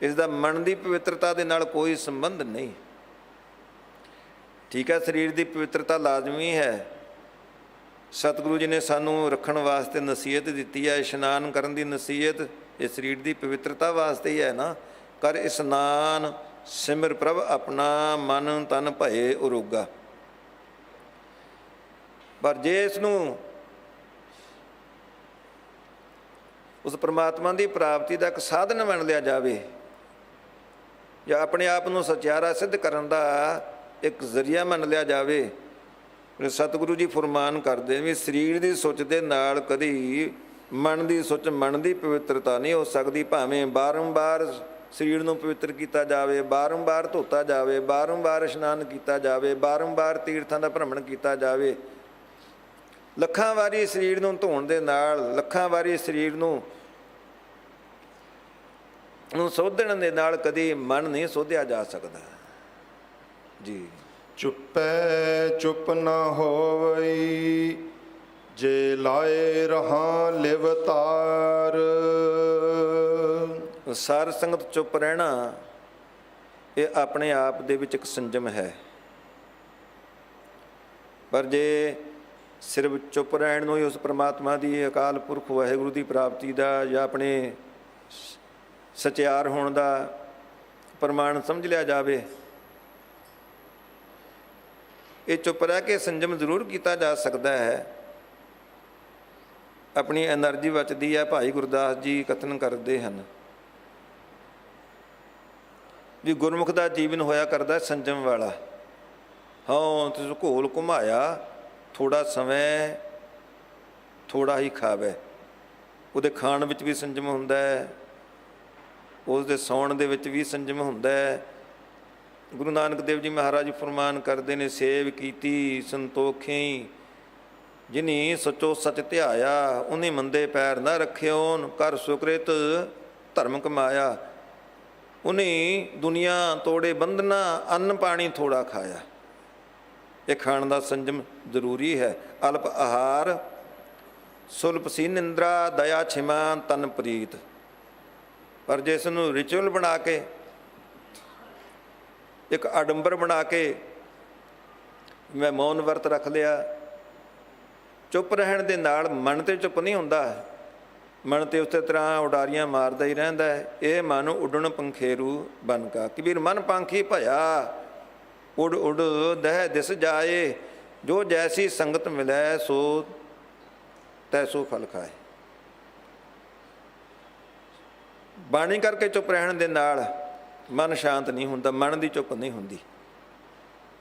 ਇਸ ਦਾ ਮਨ ਦੀ ਪਵਿੱਤਰਤਾ ਦੇ ਨਾਲ ਕੋਈ ਸੰਬੰਧ ਨਹੀਂ। ਠੀਕ ਹੈ, ਸਰੀਰ ਦੀ ਪਵਿੱਤਰਤਾ ਲਾਜ਼ਮੀ ਹੈ। ਸਤਿਗੁਰੂ ਜੀ ਨੇ ਸਾਨੂੰ ਰੱਖਣ ਵਾਸਤੇ ਨਸੀਹਤ ਦਿੱਤੀ ਹੈ, ਇਸ਼ਨਾਨ ਕਰਨ ਦੀ ਨਸੀਹਤ, ਇਹ ਸਰੀਰ ਦੀ ਪਵਿੱਤਰਤਾ ਵਾਸਤੇ ਹੀ ਹੈ ਨਾ। ਕਰ ਇਸ਼ਨਾਨ ਸਿਮਰ ਪ੍ਰਭ ਆਪਣਾ, ਮਨ ਤਨ ਭਏ ਉਰੋਗਾ। ਪਰ ਜੇ ਇਸ ਨੂੰ ਉਸ ਪਰਮਾਤਮਾ ਦੀ ਪ੍ਰਾਪਤੀ ਦਾ ਇੱਕ ਸਾਧਨ ਮੰਨ ਲਿਆ ਜਾਵੇ, ਜਾਂ ਆਪਣੇ ਆਪ ਨੂੰ ਸੱਚਿਆਰਾ ਸਿੱਧ ਕਰਨ ਦਾ ਇੱਕ ਜ਼ਰੀਆ ਮੰਨ ਲਿਆ ਜਾਵੇ, ਸਤਿਗੁਰੂ ਜੀ ਫਰਮਾਨ ਕਰਦੇ ਵੀ ਸਰੀਰ ਦੀ ਸੁੱਚ ਦੇ ਨਾਲ ਕਦੀ ਮਨ ਦੀ ਸੁੱਚ, ਮਨ ਦੀ ਪਵਿੱਤਰਤਾ ਨਹੀਂ ਹੋ ਸਕਦੀ। ਭਾਵੇਂ ਬਾਰੰਬਾਰ ਸਰੀਰ ਨੂੰ ਪਵਿੱਤਰ ਕੀਤਾ ਜਾਵੇ, ਬਾਰੰਬਾਰ ਧੋਤਾ ਜਾਵੇ, ਬਾਰੰਬਾਰ ਇਸ਼ਨਾਨ ਕੀਤਾ ਜਾਵੇ, ਬਾਰੰਬਾਰ ਤੀਰਥਾਂ ਦਾ ਭ੍ਰਮਣ ਕੀਤਾ ਜਾਵੇ, ਲੱਖਾਂ ਵਾਰੀ ਸਰੀਰ ਨੂੰ ਧੋਣ ਦੇ ਨਾਲ, ਲੱਖਾਂ ਵਾਰੀ ਸਰੀਰ ਨੂੰ ਸੋਧਣ ਦੇ ਨਾਲ ਕਦੀ ਮਨ ਨਹੀਂ ਸੋਧਿਆ ਜਾ ਸਕਦਾ ਜੀ। ਚੁੱਪੈ ਚੁੱਪ ਨ ਹੋਵਈ, ਜੇ ਲਾਏ ਰਹਾ ਲਿਵਤਾਰ। ਸਾਰ ਸੰਗਤ ਚੁੱਪ ਰਹਿਣਾ, ਇਹ ਆਪਣੇ ਆਪ ਦੇ ਵਿੱਚ ਇੱਕ ਸੰਜਮ ਹੈ। ਪਰ ਜੇ ਸਿਰਫ ਚੁੱਪ ਰਹਿਣ ਨੂੰ ਹੀ ਉਸ ਪਰਮਾਤਮਾ ਦੀ, ਅਕਾਲ ਪੁਰਖ ਵਾਹਿਗੁਰੂ ਦੀ ਪ੍ਰਾਪਤੀ ਦਾ ਜਾਂ ਆਪਣੇ ਸਚਿਆਰ ਹੋਣ ਦਾ ਪ੍ਰਮਾਣ ਸਮਝ ਲਿਆ ਜਾਵੇ, ਇਹ ਚੁੱਪ ਰਹਿ ਕੇ ਸੰਜਮ ਜ਼ਰੂਰ ਕੀਤਾ ਜਾ ਸਕਦਾ ਹੈ। ਆਪਣੀ ਐਨਰਜੀ ਬਚਦੀ ਹੈ। ਭਾਈ ਗੁਰਦਾਸ ਜੀ ਕਥਨ ਕਰਦੇ ਹਨ ਵੀ ਗੁਰਮੁਖ ਦਾ ਜੀਵਨ ਹੋਇਆ ਕਰਦਾ ਸੰਜਮ ਵਾਲਾ। ਹਾਂ, ਤੁਸੀਂ ਘੋਲ ਘੁਮਾਇਆ, ਥੋੜ੍ਹਾ ਸਮਾਂ ਥੋੜ੍ਹਾ ਹੀ ਖਾਵੇ। ਉਹਦੇ ਖਾਣ ਵਿੱਚ ਵੀ ਸੰਜਮ ਹੁੰਦਾ ਹੈ, ਉਸ ਦੇ ਸੌਣ ਦੇ ਵਿੱਚ ਵੀ ਸੰਜਮ ਹੁੰਦਾ ਹੈ। ਗੁਰੂ ਨਾਨਕ ਦੇਵ ਜੀ ਮਹਾਰਾਜ ਜੀ ਫਰਮਾਨ ਕਰਦੇ ਨੇ, ਸੇਵ ਕੀਤੀ ਸੰਤੋਖੀ, ਜਿਨੀ ਸਚੋ ਸਚ ਧਿਆਇਆ, ਉਹਨੇ ਮੰਦੇ ਪੈਰ ਨਾ ਰੱਖਿਓਨ, ਕਰ ਸੁਕ੍ਰਿਤ ਧਰਮ ਕਮਾਇਆ। ਉਹਨੇ ਦੁਨੀਆ ਤੋੜੇ ਬੰਧਨਾ, ਅੰਨ ਪਾਣੀ ਥੋੜਾ ਖਾਇਆ। ਇਹ ਖਾਣ ਦਾ ਸੰਜਮ ਜ਼ਰੂਰੀ ਹੈ। ਅਲਪ ਆਹਾਰ ਸੁਲਪ ਸੀ ਨਿੰਦਰਾ, ਦਇਆ ਛਿਮਾ ਤਨ ਪ੍ਰੀਤ। ਪਰ ਜੇ ਇਸ ਨੂੰ ਰਿਚੁਅਲ ਬਣਾ ਕੇ, ਇੱਕ ਆਡੰਬਰ ਬਣਾ ਕੇ, ਮੈਂ ਮੌਨ ਵਰਤ ਰੱਖ ਲਿਆ, ਚੁੱਪ ਰਹਿਣ ਦੇ ਨਾਲ ਮਨ ਤੇ ਚੁੱਪ ਨਹੀਂ ਹੁੰਦਾ, ਮਨ ਤੇ ਉਸੇ ਤਰ੍ਹਾਂ ਉਡਾਰੀਆਂ ਮਾਰਦਾ ਹੀ ਰਹਿੰਦਾ ਹੈ। ਇਹ ਮਨ ਉੱਡਣ ਪੰਖੇਰੂ ਬਨ ਕਾ। ਕਬੀਰ ਮਨ ਪੰਖੀ ਭਇਆ, ਉਡ ਉਡ ਦਹਿ ਦਿਸ ਜਾਏ, ਜੋ ਜੈਸੀ ਸੰਗਤ ਮਿਲੈ ਸੋ ਤੈਸੋ ਫਲ ਖਾਏ। ਬਾਣੀ ਕਰਕੇ ਚੁੱਪ ਰਹਿਣ ਦੇ ਨਾਲ ਮਨ ਸ਼ਾਂਤ ਨਹੀਂ ਹੁੰਦਾ, ਮਨ ਦੀ ਚੁੱਪ ਨਹੀਂ ਹੁੰਦੀ।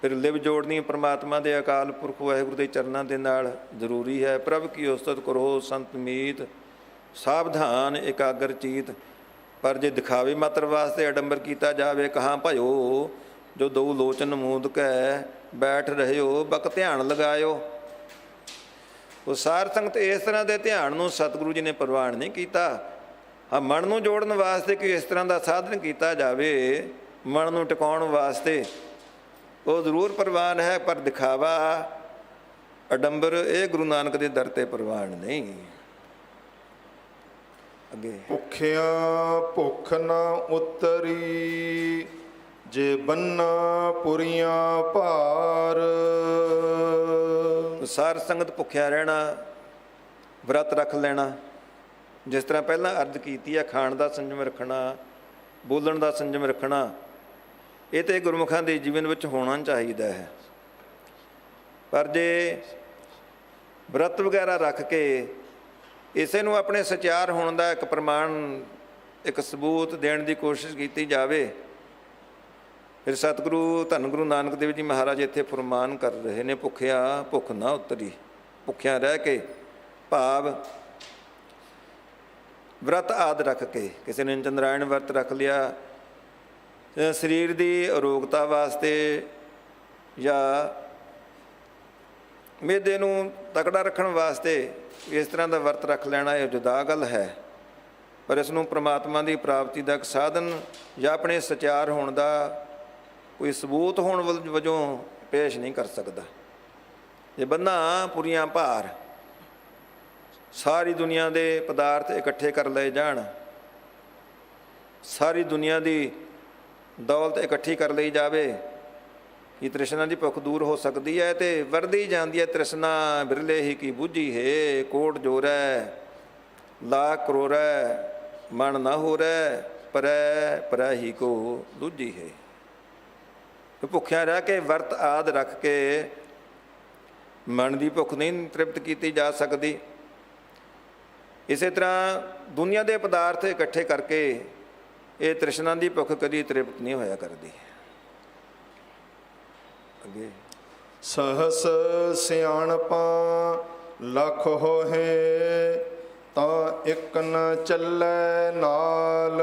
ਫਿਰ ਲਿਵ ਜੋੜਨੀ ਪ੍ਰਮਾਤਮਾ ਦੇ ਅਕਾਲ ਪੁਰਖ ਵਾਹਿਗੁਰੂ ਦੇ ਚਰਨਾਂ ਦੇ ਨਾਲ ਜ਼ਰੂਰੀ ਹੈ। ਪ੍ਰਭ ਕੀ ਉਸਤਤ ਕਰੋ ਸੰਤ ਮੀਤ, ਸਾਵਧਾਨ ਇਕਾਗਰ ਚੀਤ। ਪਰ ਜੇ ਦਿਖਾਵੇ ਮਾਤਰ ਵਾਸਤੇ ਅਡੰਬਰ ਕੀਤਾ ਜਾਵੇ, ਕਹਾਂ ਭਇਓ ਜੋ ਦੋ ਲੋਚਨ ਮੂੰਦ ਕੈ ਬੈਠ ਰਹਿਓ ਬਕ ਧਿਆਨ ਲਗਾਇਓ। ਉਹ ਸਾਰ ਸੰਗਤ ਇਸ ਤਰ੍ਹਾਂ ਦੇ ਧਿਆਨ ਨੂੰ ਸਤਿਗੁਰੂ ਜੀ ਨੇ ਪ੍ਰਵਾਨ ਨਹੀਂ ਕੀਤਾ। ਹਾਂ, ਮਨ ਨੂੰ ਜੋੜਨ ਵਾਸਤੇ ਕਿ ਇਸ ਤਰ੍ਹਾਂ ਦਾ ਸਾਧਨ ਕੀਤਾ ਜਾਵੇ, ਮਨ ਨੂੰ ਟਿਕਾਉਣ ਵਾਸਤੇ ਉਹ ਜ਼ਰੂਰ ਪ੍ਰਵਾਨ ਹੈ, ਪਰ ਦਿਖਾਵਾ ਅਡੰਬਰ ਇਹ ਗੁਰੂ ਨਾਨਕ ਦੇ ਦਰ ਤੇ ਪ੍ਰਵਾਨ ਨਹੀਂ। ਅੱਗੇ ਭੁੱਖਿਆ ਭੁੱਖ ਨਾ ਉਤਰੀ, ਜੇ ਬੰਨਾ ਪੁਰੀਆਂ ਭਾਰ। ਸਾਰ ਸੰਗਤ ਭੁੱਖਿਆ ਰਹਿਣਾ, ਵਰਤ ਰੱਖ ਲੈਣਾ। ਜਿਸ ਤਰ੍ਹਾਂ ਪਹਿਲਾਂ ਅਰਜ਼ ਕੀਤੀ ਹੈ, ਖਾਣ ਦਾ ਸੰਜਮ ਰੱਖਣਾ, ਬੋਲਣ ਦਾ ਸੰਜਮ ਰੱਖਣਾ, ਇਹ ਤਾਂ ਗੁਰਮੁਖਾਂ ਦੇ ਜੀਵਨ ਵਿੱਚ ਹੋਣਾ ਚਾਹੀਦਾ ਹੈ। ਪਰ ਜੇ ਵਰਤ ਵਗੈਰਾ ਰੱਖ ਕੇ ਇਸੇ ਨੂੰ ਆਪਣੇ ਸਚਿਆਰ ਹੋਣ ਦਾ ਇੱਕ ਪ੍ਰਮਾਣ, ਇੱਕ ਸਬੂਤ ਦੇਣ ਦੀ ਕੋਸ਼ਿਸ਼ ਕੀਤੀ ਜਾਵੇ, ਫਿਰ ਸਤਿਗੁਰੂ ਧੰਨ ਗੁਰੂ ਨਾਨਕ ਦੇਵ ਜੀ ਮਹਾਰਾਜ ਇੱਥੇ ਫਰਮਾਨ ਕਰ ਰਹੇ ਨੇ, ਭੁੱਖਿਆ ਭੁੱਖ ਨਾ ਉਤਰੀ। ਭੁੱਖਿਆ ਰਹਿ ਕੇ ਭਾਵ ਵਰਤ ਆਦਿ ਰੱਖ ਕੇ, ਕਿਸੇ ਨੇ ਚੰਦਰਾਇਣ ਵਰਤ ਰੱਖ ਲਿਆ ਸਰੀਰ ਦੀ ਅਰੋਗਤਾ ਵਾਸਤੇ ਜਾਂ ਮਿਹਦੇ ਨੂੰ ਤਕੜਾ ਰੱਖਣ ਵਾਸਤੇ, ਇਸ ਤਰ੍ਹਾਂ ਦਾ ਵਰਤ ਰੱਖ ਲੈਣਾ ਇਹ ਜੁਦਾ ਗੱਲ ਹੈ। ਪਰ ਇਸ ਨੂੰ ਪ੍ਰਮਾਤਮਾ ਦੀ ਪ੍ਰਾਪਤੀ ਦਾ ਇੱਕ ਸਾਧਨ ਜਾਂ ਆਪਣੇ ਸਚਿਆਰ ਹੋਣ ਦਾ ਕੋਈ ਸਬੂਤ ਹੋਣ ਵਜੋਂ ਪੇਸ਼ ਨਹੀਂ ਕਰ ਸਕਦਾ। ਜੇ ਬੰਨਾ ਪੁਰੀਆਂ ਭਾਰ, ਸਾਰੀ ਦੁਨੀਆ ਦੇ ਪਦਾਰਥ ਇਕੱਠੇ ਕਰ ਲਏ ਜਾਣ, ਸਾਰੀ ਦੁਨੀਆ ਦੀ ਦੌਲਤ ਇਕੱਠੀ ਕਰ ਲਈ ਜਾਵੇ, ਕੀ ਤ੍ਰਿਸ਼ਨਾ ਦੀ ਭੁੱਖ ਦੂਰ ਹੋ ਸਕਦੀ ਹੈ? ਤੇ ਵਰਦੀ ਜਾਂਦੀ ਹੈ ਤ੍ਰਿਸ਼ਨਾ ਬਿਰਲੇ ਹੀ ਕੀ ਬੁੱਝੀ ਹੈ। ਕੋਟ ਜੋਰੈ ਲੱਖ ਕਰੋੜੈ ਮਨ ਨਾ ਹੋਰੈ, ਪਰੈ ਪਰੈ ਹੀ ਕੋ ਦੂਜੀ ਹੈ। ਭੁੱਖਿਆ ਰਹਿ ਕੇ ਵਰਤ ਆਦਿ ਰੱਖ ਕੇ ਮਨ ਦੀ ਭੁੱਖ ਨਹੀਂ ਤ੍ਰਿਪਤ ਕੀਤੀ ਜਾ ਸਕਦੀ। ਇਸੇ ਤਰ੍ਹਾਂ ਦੁਨੀਆ ਦੇ ਪਦਾਰਥ ਇਕੱਠੇ ਕਰਕੇ ਇਹ ਤ੍ਰਿਸ਼ਨਾ ਦੀ ਭੁੱਖ ਕਦੀ ਤ੍ਰਿਪਤ ਨਹੀਂ ਹੋਇਆ ਕਰਦੀ। ਅੱਗੇ ਸਹਸ ਸਿਆਣਪਾਂ ਲੱਖ ਹੋਏ, ਤਾਂ ਇੱਕ ਨ ਚੱਲੈ ਨਾਲ।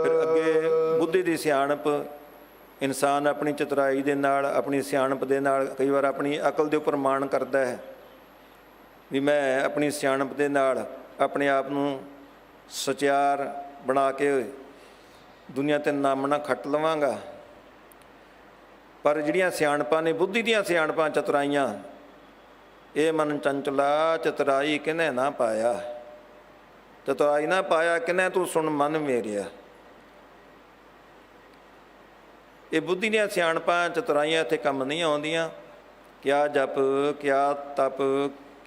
ਫਿਰ ਅੱਗੇ ਬੁੱਧੀ ਦੀ ਸਿਆਣਪ, ਇਨਸਾਨ ਆਪਣੀ ਚਤੁਰਾਈ ਦੇ ਨਾਲ, ਆਪਣੀ ਸਿਆਣਪ ਦੇ ਨਾਲ ਕਈ ਵਾਰ ਆਪਣੀ ਅਕਲ ਦੇ ਉੱਪਰ ਮਾਣ ਕਰਦਾ ਹੈ ਵੀ ਮੈਂ ਆਪਣੀ ਸਿਆਣਪ ਦੇ ਨਾਲ ਆਪਣੇ ਆਪ ਨੂੰ ਸਚਿਆਰ ਬਣਾ ਕੇ ਦੁਨੀਆ 'ਤੇ ਨਾਮ ਨਾ ਖੱਟ ਲਵਾਂਗਾ। ਪਰ ਜਿਹੜੀਆਂ ਸਿਆਣਪਾਂ ਨੇ, ਬੁੱਧੀ ਦੀਆਂ ਸਿਆਣਪਾਂ, ਚਤੁਰਾਈਆਂ, ਇਹ ਮਨ ਚੰਚਲਾ ਚਤੁਰਾਈ ਕਿਨੇ ਨਾ ਪਾਇਆ। ਚਤੁਰਾਈ ਨਾ ਪਾਇਆ ਕਿਨੇ ਤੂੰ ਸੁਣ ਮਨ ਮੇਰਿਆ। ਇਹ ਬੁੱਧੀ ਦੀਆਂ ਸਿਆਣਪਾਂ ਚਤੁਰਾਈਆਂ ਇੱਥੇ ਕੰਮ ਨਹੀਂ ਆਉਂਦੀਆਂ। ਕਿਆ ਜਪ ਕਿਆ ਤਪ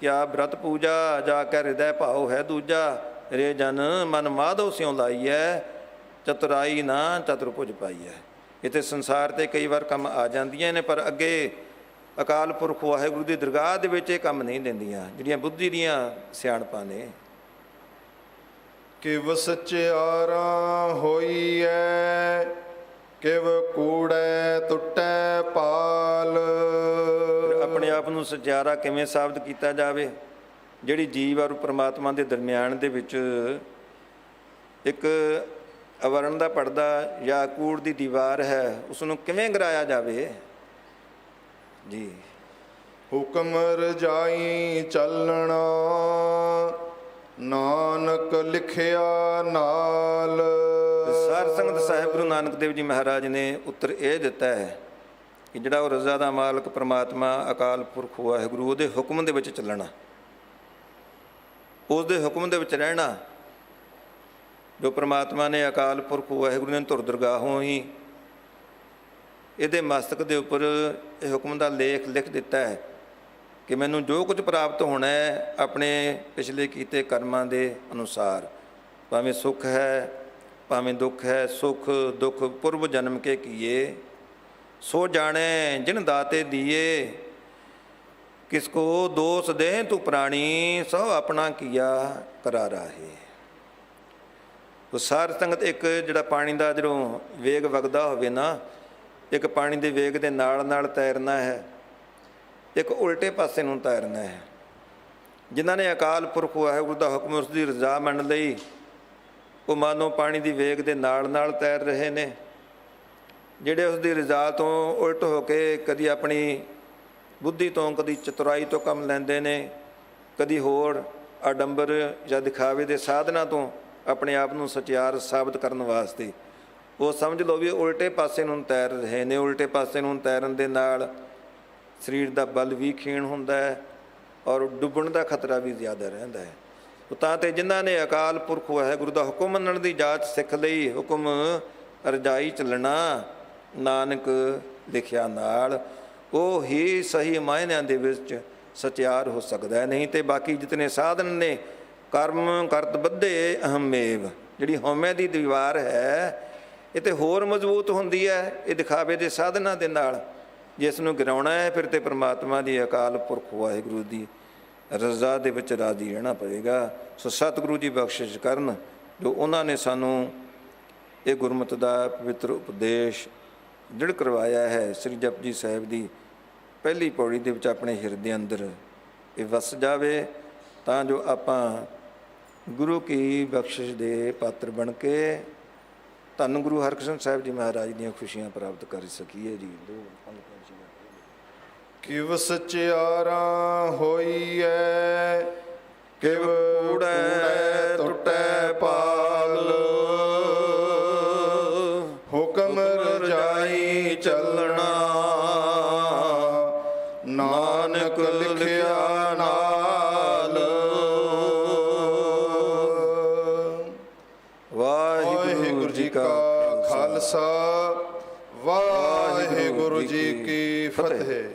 ਕਿਆ ਬ੍ਰਤ ਪੂਜਾ, ਜਾ ਕੇ ਹਿਰਦੈ ਭਾਉ ਹੈ ਦੂਜਾ। ਰੇ ਜਨ ਮਨ ਮਾਧੋ ਸਿਉ ਲਾਈਐ, ਚਤੁਰਾਈ ਨਾ ਚਤੁਰਭੁਜ ਪਾਈਐ। ਇੱਥੇ ਸੰਸਾਰ 'ਤੇ ਕਈ ਵਾਰ ਕੰਮ ਆ ਜਾਂਦੀਆਂ ਨੇ, ਪਰ ਅੱਗੇ ਅਕਾਲ ਪੁਰਖ ਵਾਹਿਗੁਰੂ ਦੀ ਦਰਗਾਹ ਦੇ ਵਿੱਚ ਇਹ ਕੰਮ ਨਹੀਂ ਦਿੰਦੀਆਂ ਜਿਹੜੀਆਂ ਬੁੱਧੀ ਦੀਆਂ ਸਿਆਣਪਾਂ ਨੇ। ਕਿਵ ਸਚਿਆਰਾ ਹੋਈਐ, ਕਿਵ ਕੂੜੈ ਟੁੱਟੈ ਪਾਲ। ਆਪਣੇ ਆਪ ਨੂੰ ਸਚਿਆਰਾ ਕਿਵੇਂ ਸਾਬਤ ਕੀਤਾ ਜਾਵੇ? ਜਿਹੜੀ ਜੀਵ ਔਰ ਪ੍ਰਮਾਤਮਾ ਦੇ ਦਰਮਿਆਨ ਦੇ ਵਿੱਚ ਇੱਕ ਅਵਰਣ ਦਾ ਪਰਦਾ ਜਾਂ ਕੂੜ ਦੀ ਦੀਵਾਰ ਹੈ, ਉਸ ਨੂੰ ਕਿਵੇਂ ਗਿਰਾਇਆ ਜਾਵੇ ਜੀ? ਹੁਕਮ ਰਜਾਈ ਚੱਲਣਾ, ਨਾਨਕ ਲਿਖਿਆ ਨਾਲ। ਸਾਰ ਸੰਗਤ ਸਾਹਿਬ ਗੁਰੂ ਨਾਨਕ ਦੇਵ ਜੀ ਮਹਾਰਾਜ ਨੇ ਉੱਤਰ ਇਹ ਦਿੱਤਾ ਹੈ ਕਿ ਜਿਹੜਾ ਉਹ ਰਜ਼ਾ ਦਾ ਮਾਲਕ ਪ੍ਰਮਾਤਮਾ ਅਕਾਲ ਪੁਰਖ ਵਾਹਿਗੁਰੂ, ਉਹਦੇ ਹੁਕਮ ਦੇ ਵਿੱਚ ਚੱਲਣਾ, ਉਸ ਦੇ ਹੁਕਮ ਦੇ ਵਿੱਚ ਰਹਿਣਾ। ਜੋ ਪ੍ਰਮਾਤਮਾ ਨੇ ਅਕਾਲ ਪੁਰਖ ਵਾਹਿਗੁਰੂ ਨੇ ਧੁਰ ਦਰਗਾਹੋਂ ਹੀ ਇਹਦੇ ਮਸਤਕ ਦੇ ਉੱਪਰ ਇਹ ਹੁਕਮ ਦਾ ਲੇਖ ਲਿਖ ਦਿੱਤਾ ਹੈ ਕਿ ਮੈਨੂੰ ਜੋ ਕੁਝ ਪ੍ਰਾਪਤ ਹੋਣਾ ਹੈ ਆਪਣੇ ਪਿਛਲੇ ਕੀਤੇ ਕਰਮਾਂ ਦੇ ਅਨੁਸਾਰ, ਭਾਵੇਂ ਸੁੱਖ ਹੈ ਭਾਵੇਂ ਦੁੱਖ ਹੈ, ਸੁੱਖ ਦੁੱਖ ਪੁਰਬ ਜਨਮ ਕੇ ਕੀਏ, ਸੋ ਜਾਣੇ ਜਿਨ ਦਾਤੇ ਦੀਏ। ਕਿਸ ਕੋ ਦੋਸ ਦੇਹ ਤੂੰ ਪ੍ਰਾਣੀ, ਸੋ ਆਪਣਾ ਕੀਆ ਕਰਾਰਾ ਹੈ। ਉਹ ਸਾਧ ਸੰਗਤ ਇੱਕ ਜਿਹੜਾ ਪਾਣੀ ਦਾ ਜਦੋਂ ਵੇਗ ਵਗਦਾ ਹੋਵੇ ਨਾ, ਇੱਕ ਪਾਣੀ ਦੇ ਵੇਗ ਦੇ ਨਾਲ ਨਾਲ ਤੈਰਨਾ ਹੈ, ਇੱਕ ਉਲਟੇ ਪਾਸੇ ਨੂੰ ਤੈਰਨਾ ਹੈ। ਜਿਨ੍ਹਾਂ ਨੇ ਅਕਾਲ ਪੁਰਖ ਵਾਹਿਗੁਰੂ ਦਾ ਹੁਕਮ ਉਸ ਦੀ ਰਜ਼ਾ ਮੰਨ ਲਈ, ਉਹ ਮਾਨੋ ਪਾਣੀ ਦੀ ਵੇਗ ਦੇ ਨਾਲ ਨਾਲ ਤੈਰ ਰਹੇ ਨੇ। ਜਿਹੜੇ ਉਸ ਦੀ ਰਜ਼ਾ ਤੋਂ ਉਲਟ ਹੋ ਕੇ ਕਦੀ ਆਪਣੀ ਬੁੱਧੀ ਤੋਂ, ਕਦੀ ਚਤੁਰਾਈ ਤੋਂ ਕੰਮ ਲੈਂਦੇ ਨੇ, ਕਦੀ ਹੋਰ ਆਡੰਬਰ ਜਾਂ ਦਿਖਾਵੇ ਦੇ ਸਾਧਨਾਂ ਤੋਂ ਆਪਣੇ ਆਪ ਨੂੰ ਸਚਿਆਰ ਸਾਬਤ ਕਰਨ ਵਾਸਤੇ, ਉਹ ਸਮਝ ਲਓ ਵੀ ਉਲਟੇ ਪਾਸੇ ਨੂੰ ਤੈਰ ਰਹੇ ਨੇ। ਉਲਟੇ ਪਾਸੇ ਨੂੰ ਤੈਰਨ ਦੇ ਨਾਲ ਸਰੀਰ ਦਾ ਬਲ ਵੀ ਖੀਣ ਹੁੰਦਾ ਹੈ ਔਰ ਡੁੱਬਣ ਦਾ ਖਤਰਾ ਵੀ ਜ਼ਿਆਦਾ ਰਹਿੰਦਾ ਹੈ। ਤਾਂ ਤੇ ਜਿਨ੍ਹਾਂ ਨੇ ਅਕਾਲ ਪੁਰਖ ਵਾਹਿਗੁਰੂ ਦਾ ਹੁਕਮ ਮੰਨਣ ਦੀ ਜਾਚ ਸਿੱਖ ਲਈ, ਹੁਕਮ ਰਜਾਈ ਚੱਲਣਾ ਨਾਨਕ ਲਿਖਿਆ ਨਾਲ, ਉਹ ਹੀ ਸਹੀ ਮਾਇਨਿਆਂ ਦੇ ਵਿੱਚ ਸਚਿਆਰ ਹੋ ਸਕਦਾ ਹੈ। ਨਹੀਂ ਤੇ ਬਾਕੀ ਜਿਤਨੇ ਸਾਧਨ ਨੇ, ਕਰਮ ਕਰਤ ਬੱਧੇ ਅਹਮੇਵ, ਜਿਹੜੀ ਹਉਮੈ ਦੀ ਦੀਵਾਰ ਹੈ, ਇਹ ਤੇ ਹੋਰ ਮਜ਼ਬੂਤ ਹੁੰਦੀ ਹੈ ਇਹ ਦਿਖਾਵੇ ਦੇ ਸਾਧਨਾਂ ਦੇ ਨਾਲ। ਜਿਸ ਨੂੰ ਗਿਰਾਉਣਾ ਹੈ ਫਿਰ ਤੇ ਪਰਮਾਤਮਾ ਦੀ ਅਕਾਲ ਪੁਰਖ ਵਾਹਿਗੁਰੂ ਦੀ ਰਜ਼ਾ ਦੇ ਵਿੱਚ ਰਾਜ਼ੀ ਰਹਿਣਾ ਪਵੇਗਾ। ਸੋ ਸਤਿਗੁਰੂ ਜੀ ਬਖਸ਼ਿਸ਼ ਕਰਨ, ਜੋ ਉਹਨਾਂ ਨੇ ਸਾਨੂੰ ਇਹ ਗੁਰਮਤਿ ਦਾ ਪਵਿੱਤਰ ਉਪਦੇਸ਼ ਦ੍ਰਿੜ ਕਰਵਾਇਆ ਹੈ। ਸ੍ਰੀ ਜਪਜੀ ਸਾਹਿਬ ਦੀ ਪਹਿਲੀ ਪੌੜੀ ਦੇ ਵਿੱਚ ਆਪਣੇ ਹਿਰਦੇ ਅੰਦਰ ਇਹ ਵਸ ਜਾਵੇ, ਤਾਂ ਜੋ ਆਪਾਂ ਗੁਰੂ ਕੀ ਬਖਸ਼ਿਸ਼ ਦੇ ਪਾਤਰ ਬਣ ਕੇ ਧੰਨ ਗੁਰੂ ਹਰਕ੍ਰਿਸ਼ਨ ਸਾਹਿਬ ਜੀ ਮਹਾਰਾਜ ਦੀਆਂ ਖੁਸ਼ੀਆਂ ਪ੍ਰਾਪਤ ਕਰ ਸਕੀਏ ਜੀ। ਕਿਵ ਸਚਿਆਰਾ ਹੋਈਐ, ਕਿਵ ਕੂੜੈ ਟੁੱਟੈ ਪਾਲ, ਹੁਕਮ ਰਜਾਈ ਚੱਲਣਾ ਨਾਨਕ ਲਿਖਿਆ ਨਾਲ। ਵਾਹਿਗੁਰੂ ਜੀ ਕਾ ਖਾਲਸਾ, ਵਾਹਿਗੁਰੂ ਜੀ ਕੀ ਫਤਿਹ।